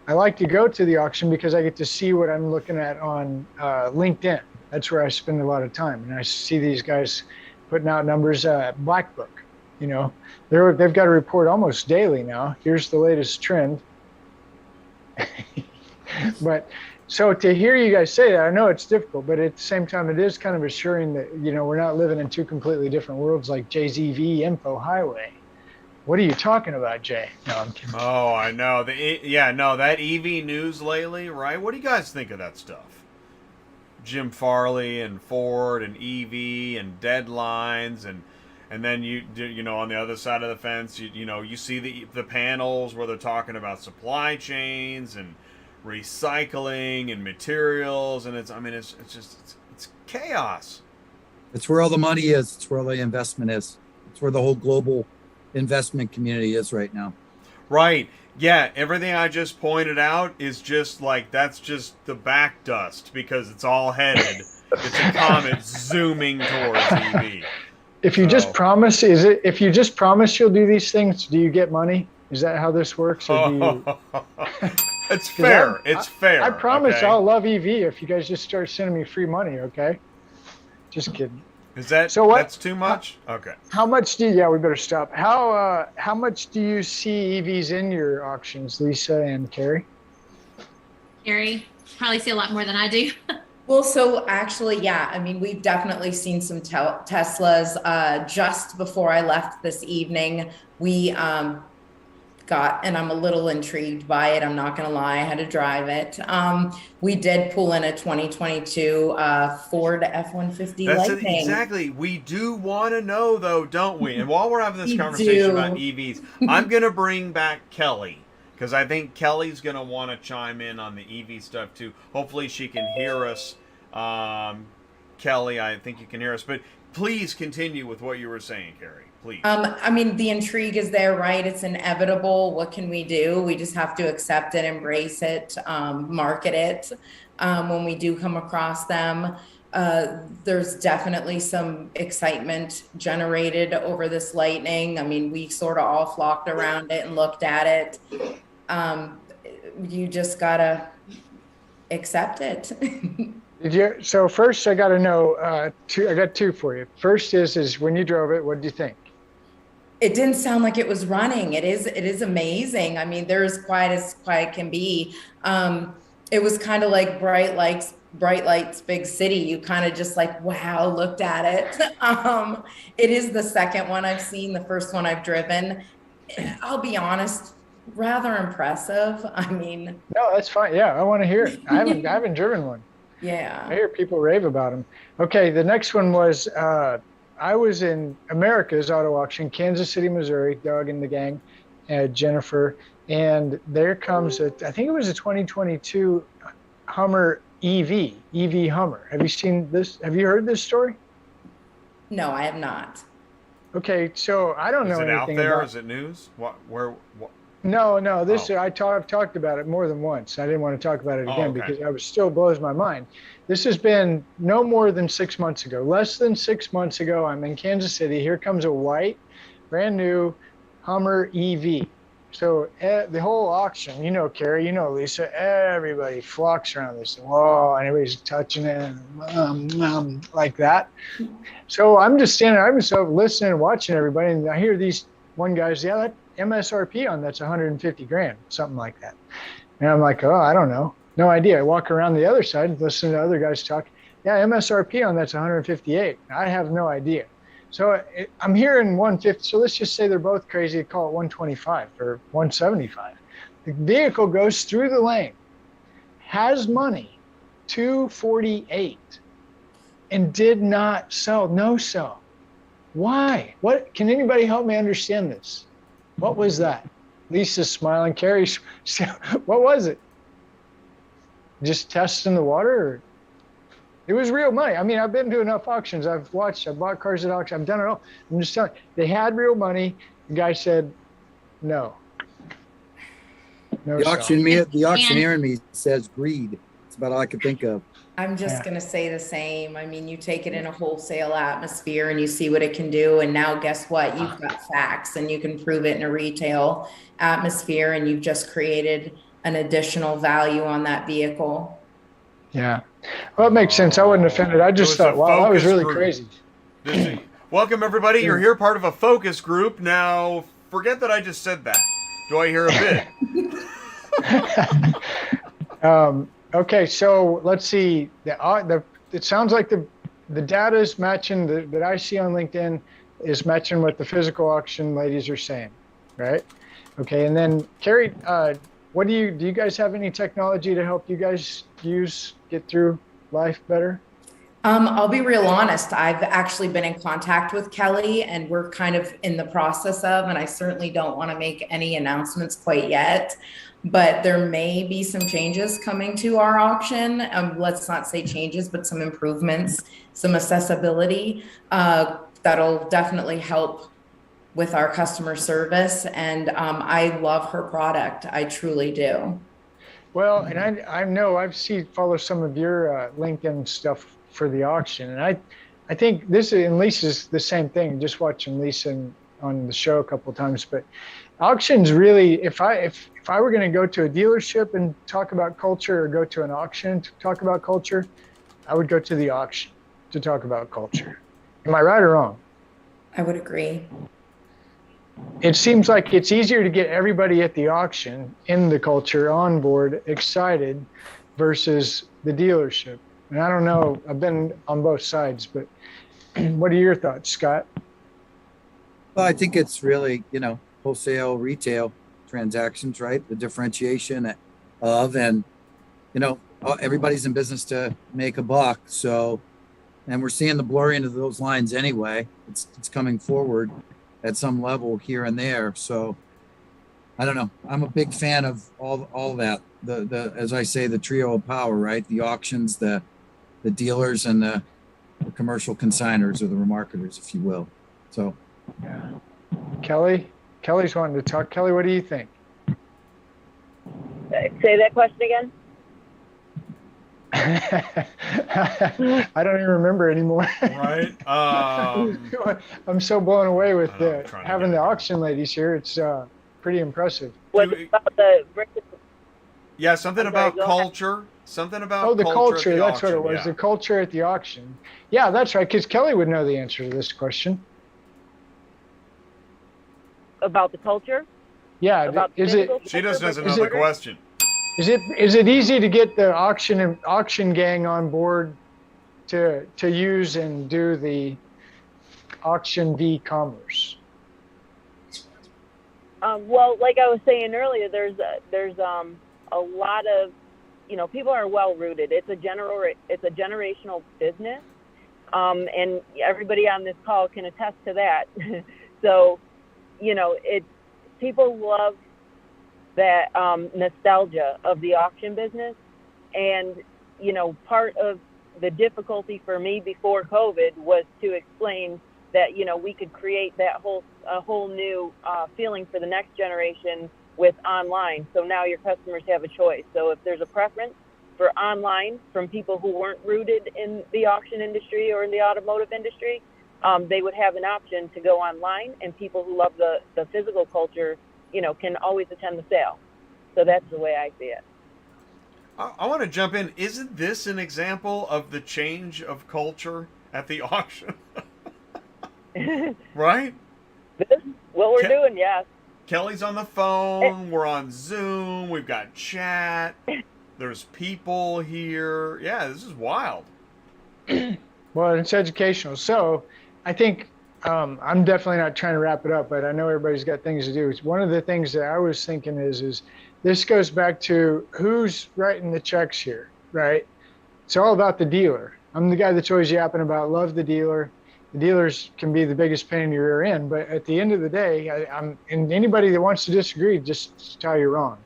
I like to go to the auction because I get to see what I'm looking at on LinkedIn. That's where I spend a lot of time. And I see these guys putting out numbers, Black Book. They've got a report almost daily now. Here's the latest trend. But so to hear you guys say that, I know it's difficult, but at the same time, it is kind of assuring that, we're not living in two completely different worlds like Jay's EV Info Highway. What are you talking about, Jay? No, I'm kidding. Oh, I know. That EV news lately, right? What do you guys think of that stuff? Jim Farley and Ford and EV and deadlines and then you on the other side of the fence, you see the panels where they're talking about supply chains and recycling and materials, and it's chaos. It's where all the money is. It's where all the investment is. It's where the whole global investment community is right now. Right. Yeah. Everything I just pointed out is just like, that's just the back dust because it's all headed. It's a comet zooming towards EV. If you just promise, if you just promise you'll do these things, do you get money? Is that how this works? Or do you... It's fair. It's fair. I promise I'll love EV if you guys just start sending me free money, okay? Just kidding. Is that that's too much? Okay. How much we better stop. How much do you see EVs in your auctions, Lisa and Kerri? Kerri, probably see a lot more than I do. Well, so actually, yeah, I mean, we've definitely seen some Teslas. Just before I left this evening, we got, and I'm a little intrigued by it, I'm not going to lie, I had to drive it. We did pull in a 2022 Ford F-150 Lightning. Exactly. We do want to know, though, don't we? And while we're having this conversation about EVs, I'm going to bring back Kelly, because I think Kelly's going to want to chime in on the EV stuff, too. Hopefully she can hear us. Kelly, I think you can hear us. But please continue with what you were saying, Kerri. Please. I mean, the intrigue is there, right? It's inevitable. What can we do? We just have to accept it, embrace it, market it when we do come across them. There's definitely some excitement generated over this Lightning. I mean, we sort of all flocked around it and looked at it. You just gotta accept it. So first, I got to know. I got two for you. First is when you drove it, what did you think? It didn't sound like it was running. It is amazing. I mean, they're as quiet as quiet can be. It was kind of like bright lights, big city. You kind of just like, wow, looked at it. It is the second one I've seen. The first one I've driven. I'll be honest, rather impressive. I mean, no, that's fine. Yeah, I want to hear it. I haven't driven one. Yeah. I hear people rave about them. Okay, the next one was I was in America's Auto Auction, Kansas City, Missouri, Doug and the gang. Jennifer, and there comes I think it was a 2022 Hummer EV Hummer. Have you seen this? Have you heard this story? No, I have not. Okay, so I don't know anything about. Is it out there? Is it news? What? No. This I've talked about it more than once. I didn't want to talk about it again because it still blows my mind. This has been no more than 6 months ago. Less than 6 months ago, I'm in Kansas City. Here comes a white, brand new Hummer EV. So the whole auction, you know, Kerri, you know, Lisa, everybody flocks around this. Whoa, and everybody's touching it like that. So I'm just standing, I'm just listening and watching everybody, and I hear these one guy's, that MSRP on that's 150 grand, something like that. And I'm like, oh, I don't know. No idea. I walk around the other side and listen to other guys talk. Yeah, MSRP on that's 158. I have no idea. So I'm hearing 150. So let's just say they're both crazy. Call it 125 or 175. The vehicle goes through the lane, has money, 248, and did not sell. No sell. Why? What? Can anybody help me understand this? What was that? Lisa's smiling. Kerri's, what was it? Just testing the water? Or? It was real money. I mean, I've been to enough auctions. I've bought cars at auction. I've done it all. I'm just telling you, they had real money. The guy said, no. The auctioneer in me says greed. It's about all I can think of. I'm just going to say the same. I mean, you take it in a wholesale atmosphere and you see what it can do. And now guess what? You've got facts and you can prove it in a retail atmosphere, and you've just created an additional value on that vehicle. Yeah. Well, it makes sense. I wasn't offended. I just thought, wow, that was really crazy. Welcome, everybody. You're here part of a focus group. Now, forget that I just said that. Do I hear a bit? Okay, so let's see. It sounds like the data is matching, that I see on LinkedIn is matching what the physical auction ladies are saying, right? Okay, and then Kerri, do you guys have any technology to help you guys get through life better? I'll be real honest. I've actually been in contact with Kelly, and we're kind of in the process of, and I certainly don't want to make any announcements quite yet, but there may be some changes coming to our auction. Let's not say changes, but some improvements, some accessibility that'll definitely help with our customer service. And I love her product. I truly do. Well, and I know follow some of your LinkedIn stuff for the auction, and I think this and Lisa's the same thing. Just watching Lisa on the show a couple of times, but auctions really, if I were going to go to a dealership and talk about culture, or go to an auction to talk about culture, I would go to the auction to talk about culture. Am I right or wrong? I would agree. It seems like it's easier to get everybody at the auction in the culture on board, excited, versus the dealership. And I don't know, I've been on both sides, but what are your thoughts, Scott? Well, I think it's really, wholesale, retail transactions, right? The differentiation of, and, everybody's in business to make a buck. So, and we're seeing the blurring of those lines anyway. It's coming forward at some level here and there. So I don't know. I'm a big fan of all that. The as I say, the trio of power, right? The auctions, the dealers, and the commercial consignors, or the remarketers, if you will. So yeah. Kelly's wanting to talk. Kelly, what do you think? Say that question again. I don't even remember anymore. Right. I'm so blown away with having the auction ladies here. It's pretty impressive. What about the? Yeah, something about culture. Something about the culture. That's auction. what it was. Yeah. The culture at the auction. Yeah, that's right. Because Kelly would know the answer to this question. About the culture? Yeah. She just doesn't know the question. Is it easy to get the auction gang on board to use and do the AuctionVcommerce? Well, like I was saying earlier, there's a lot of, people are well rooted. It's a generational business, and everybody on this call can attest to that. So, people love that nostalgia of the auction business. And, you know, part of the difficulty for me before COVID was to explain that, you know, we could create that whole new feeling for the next generation with online. So now your customers have a choice. So if there's a preference for online from people who weren't rooted in the auction industry or in the automotive industry, they would have an option to go online, and people who love the physical culture, you know, can always attend the sale. So that's the way I see it. I want to jump in. Isn't this an example of the change of culture at the auction? Right? This is what we're doing, yes. Kelly's on the phone. We're on Zoom. We've got chat. There's people here. Yeah, this is wild. Well, it's educational. So I think I'm definitely not trying to wrap it up, but I know everybody's got things to do. One of the things that I was thinking is this goes back to who's writing the checks here, right? It's all about the dealer. I'm the guy that's always yapping about love the dealer. The dealers can be the biggest pain in your rear end, but at the end of the day, and anybody that wants to disagree, just tell you wrong.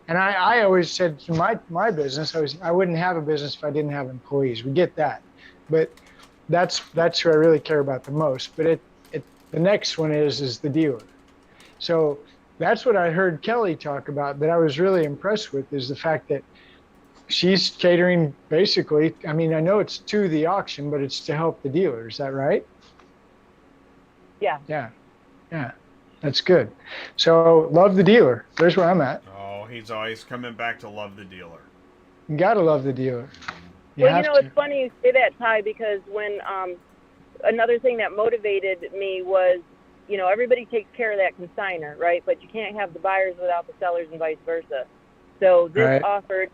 And I always said to my business, I wouldn't have a business if I didn't have employees. We get that, but that's who I really care about the most. But the next one is the dealer. So that's what I heard Kelly talk about that I was really impressed with, is the fact that she's catering basically, I mean, I know it's to the auction, but it's to help the dealer. Is that right? Yeah. Yeah. That's good. So love the dealer. There's where I'm at. Oh, he's always coming back to love the dealer. You gotta love the dealer. Well, you know, it's funny you say that, Ty, because when another thing that motivated me was, you know, everybody takes care of that consignor, right? But you can't have the buyers without the sellers and vice versa. So this offered,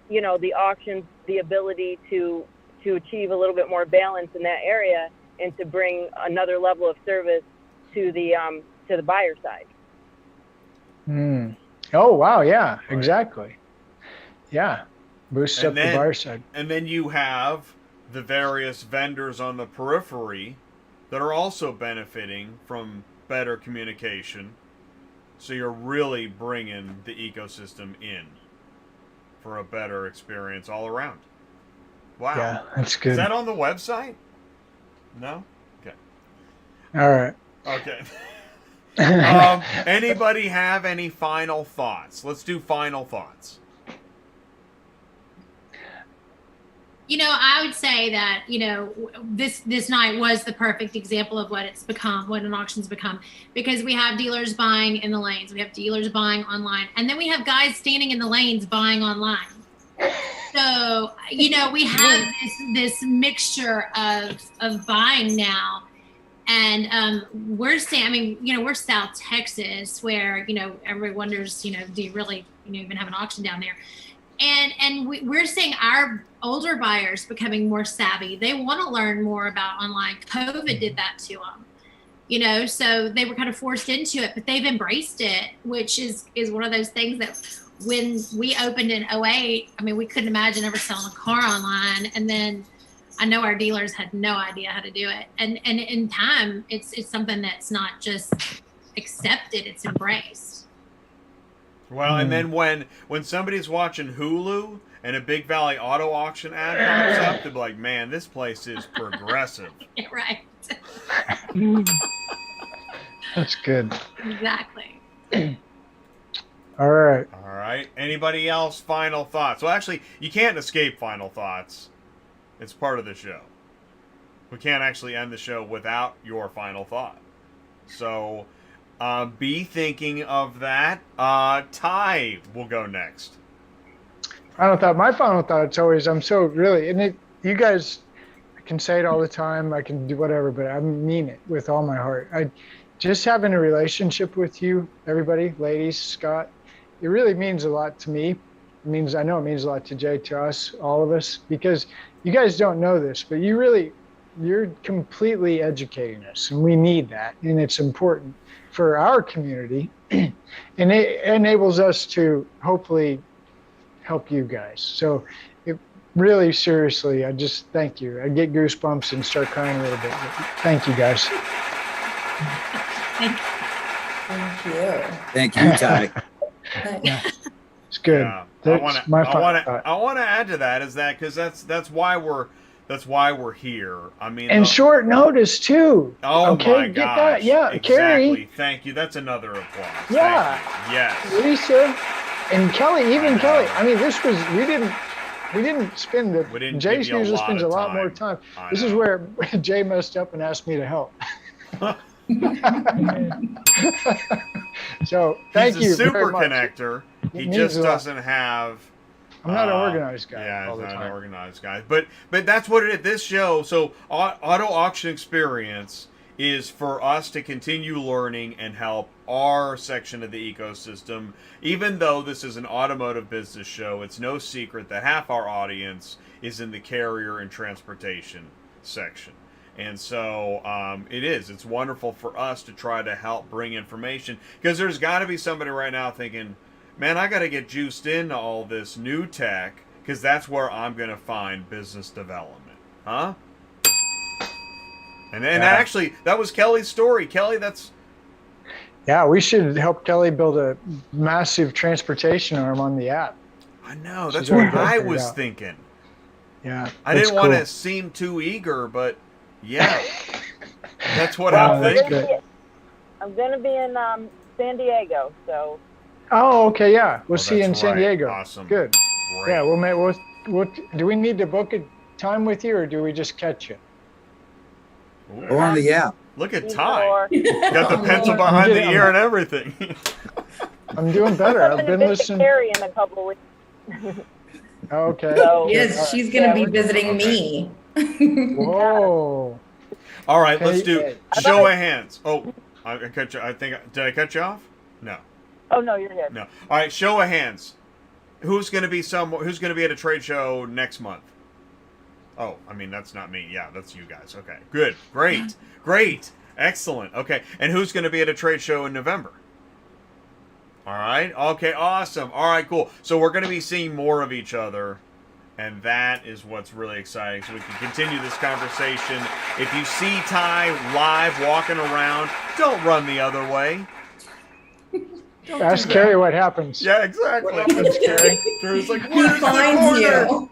you know, the auctions the ability to achieve a little bit more balance in that area and to bring another level of service to the buyer side. Oh, wow. Yeah, exactly. Yeah. Boosts up the buyer side. And then you have the various vendors on the periphery that are also benefiting from better communication. So you're really bringing the ecosystem in for a better experience all around. Wow. Yeah, that's good. Is that on the website? No? Okay. All right. Okay. Anybody have any final thoughts? Let's do final thoughts. You know, I would say that, you know, this night was the perfect example of what it's become, what an auction's become, because we have dealers buying in the lanes, we have dealers buying online, and then we have guys standing in the lanes buying online. So, you know, we have this mixture of buying now. And we're saying, I mean, you know, we're South Texas, where, you know, everybody wonders, you know, do you really, you know, even have an auction down there? And we're seeing our older buyers becoming more savvy. They want to learn more about online. COVID did that to them, you know, so they were kind of forced into it, but they've embraced it, which is one of those things that when we opened in 2008, I mean, we couldn't imagine ever selling a car online. And then I know our dealers had no idea how to do it. And in time, it's something that's not just accepted, it's embraced. Well, and then when somebody's watching Hulu and a Big Valley Auto Auction ad pops up, they'll be like, man, this place is progressive. Right. That's good. Exactly. All right. All right. Anybody else final thoughts? Well, actually, you can't escape final thoughts. It's part of the show. We can't actually end the show without your final thought. So be thinking of that. Ty will go next. Final thought. My final thought is always, I'm so really, and you guys, I can say it all the time, I can do whatever, but I mean it with all my heart. Just having a relationship with you, everybody, ladies, Scott, it really means a lot to me. I know it means a lot to Jay, to us, all of us, because you guys don't know this, but you're completely educating us, and we need that, and it's important for our community, and it enables us to hopefully help you guys. So it really, seriously, I just thank you. I get goosebumps and start crying a little bit. Thank you, guys. Thank you. Thank you, Ty. It's good. Yeah. That's my final thought. I want to add to that is that because that's why we're here. I mean, And short notice too. Oh okay, my get gosh! that. Yeah, exactly. Kerri. Thank you. That's another applause. Yeah. Thank you. Yes. Lisa and Kelly. Even Kelly. I mean, this was we didn't spend the. We didn't Jay give you a usually lot spends of a lot time. more time. I This is know. where Jay messed up and asked me to help. So thank He's you a super very much. connector. He means just a lot. doesn't have. I'm not an organized guy. Yeah, all he's the not time. an organized guy. But that's what it is. This show, so Auto Auction Experience, is for us to continue learning and help our section of the ecosystem. Even though this is an automotive business show, it's no secret that half our audience is in the carrier and transportation section. And so it's wonderful for us to try to help bring information, because there's got to be somebody right now thinking, man, I got to get juiced into all this new tech, because that's where I'm going to find business development. Huh? And actually, that was Kelly's story. Kelly, that's... Yeah, we should help Kelly build a massive transportation arm on the app. I know. That's She's already what got it I figured was out. thinking. Yeah, I that's didn't want cool. to seem too eager, but yeah. That's what Well, I'm that's thinking. good. I'm going to be in San Diego, so Oh, okay, yeah. We'll see you in that's San right. Diego. Awesome. Good. Great. Yeah, we'll do we need to book a time with you, or do we just catch you? Ooh. Or on the app. Look at either Ty. or. Got the pencil behind the I'm- ear and everything. I'm doing better. I'm I've going been to visit listening. Kerri in a couple weeks. Okay. So- Yes, she's going to be visiting Okay. me. Whoa. All right, let's Okay, do yeah. show of hands. Oh, I cut you. Did I cut you off? No, Oh, no, you're good. no. All right, show of hands. Who's going to be Who's going to be at a trade show next month? Oh, I mean that's not me. Yeah, that's you guys. Okay, good, great, excellent. Okay, and who's going to be at a trade show in November? All right. Okay, awesome. All right, cool. So we're going to be seeing more of each other. And that is what's really exciting. So we can continue this conversation. If you see Ty live walking around, don't run the other way. Don't Ask do that. Kerri what happens. Yeah, exactly. Kerri's like, He where's the finds corner?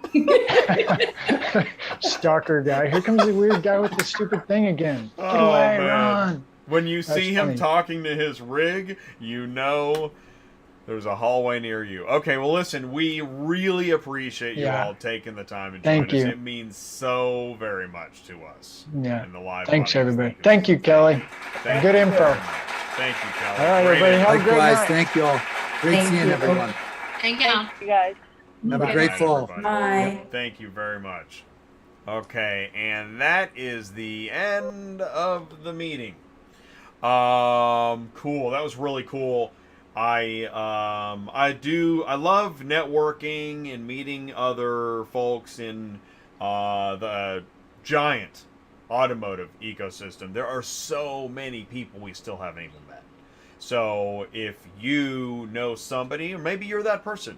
you. Stalker guy. Here comes the weird guy with the stupid thing again. Get Oh, away, man. run. When you That's see him funny. talking to his rig, you know there's a hallway near you. Okay, well, listen, we really appreciate you Yeah. all taking the time to join Thank us. you. It means so very much to us. Yeah. And the live Thanks, audience. everybody. Thank you, Kelly. Thank Good you info. very much. Thank you, Kelly. All right, Great everybody, info. have a great Likewise, night. thank you all. Great Thank seeing you. everyone. Thank you. You guys. Have a Good great night, fall. everybody. Bye. Thank you very much. Okay, and that is the end of the meeting. Cool. That was really cool. I love networking and meeting other folks in the giant automotive ecosystem. There are so many people we still haven't even met. So if you know somebody, or maybe you're that person,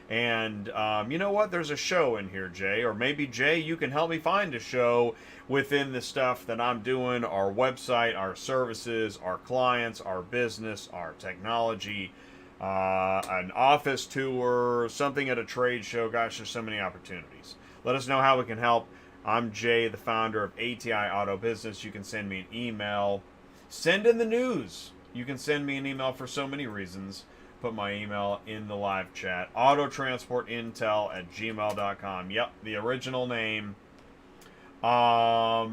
and you know what, there's a show in here, Jay, or maybe Jay, you can help me find a show within the stuff that I'm doing, our website, our services, our clients, our business, our technology, an office tour, something at a trade show. Gosh, there's so many opportunities. Let us know how we can help. I'm Jay, the founder of ATI Auto Business. You can send me an email. Send in the news. You can send me an email for so many reasons. Put my email in the live chat. autotransportintel@gmail.com. Yep, the original name. Yeah,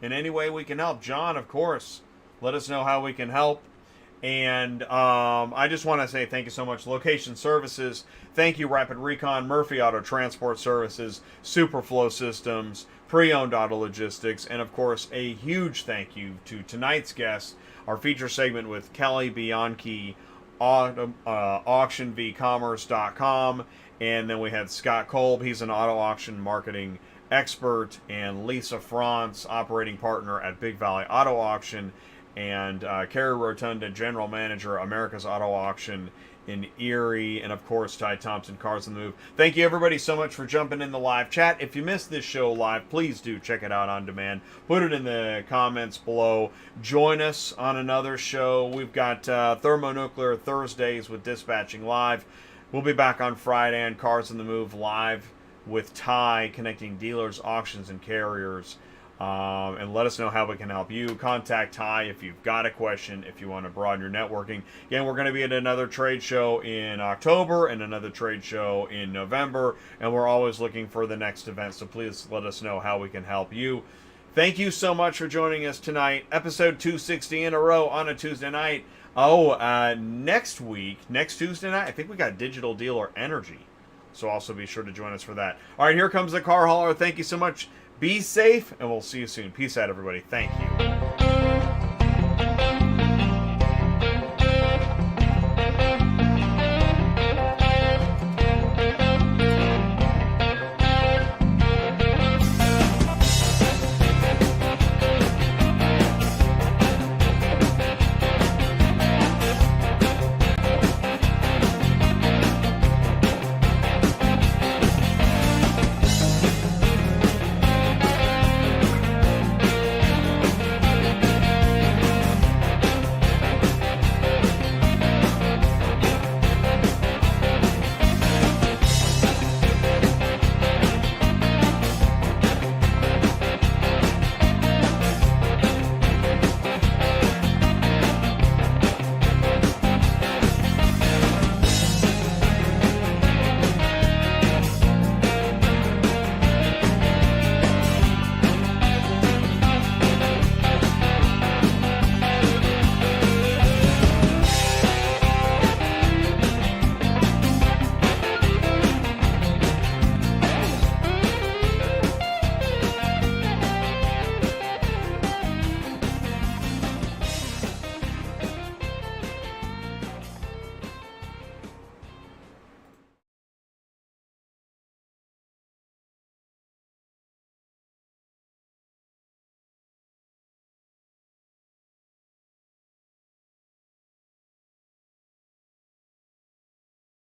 in any way we can help. John, of course, let us know how we can help. And I just want to say thank you so much. Location Services, thank you, Rapid Recon, Murphy Auto Transport Services, Superflow Systems, Preowned Auto Logistics, and of course a huge thank you to tonight's guest, our feature segment with Kelly Bianchi, AuctionVcommerce.com, and then we had Scott Kolb, he's an auto auction marketing expert, and Lisa Franz, operating partner at Big Valley Auto Auction, and Kerri Rotunda, general manager, America's Auto Auction in Erie, and of course Ty Thompson, Cars on the Move. Thank you everybody so much for jumping in the live chat. If you missed this show live, please do check it out on demand. Put it in the comments below. Join us on another show. We've got Thermonuclear Thursdays with Dispatching Live. We'll be back on Friday on Cars on the Move live with Ty, connecting dealers, auctions, and carriers. And let us know how we can help you. Contact Ty if you've got a question, if you want to broaden your networking. Again, we're going to be at another trade show in October and another trade show in November, and we're always looking for the next event, so please let us know how we can help you. Thank you so much for joining us tonight. Episode 260 in a row on a Tuesday night. Next week, next Tuesday night, I think we got Digital Dealer Energy, so also be sure to join us for that. All right, here comes the car hauler. Thank you so much. Be safe, and we'll see you soon. Peace out, everybody. Thank you.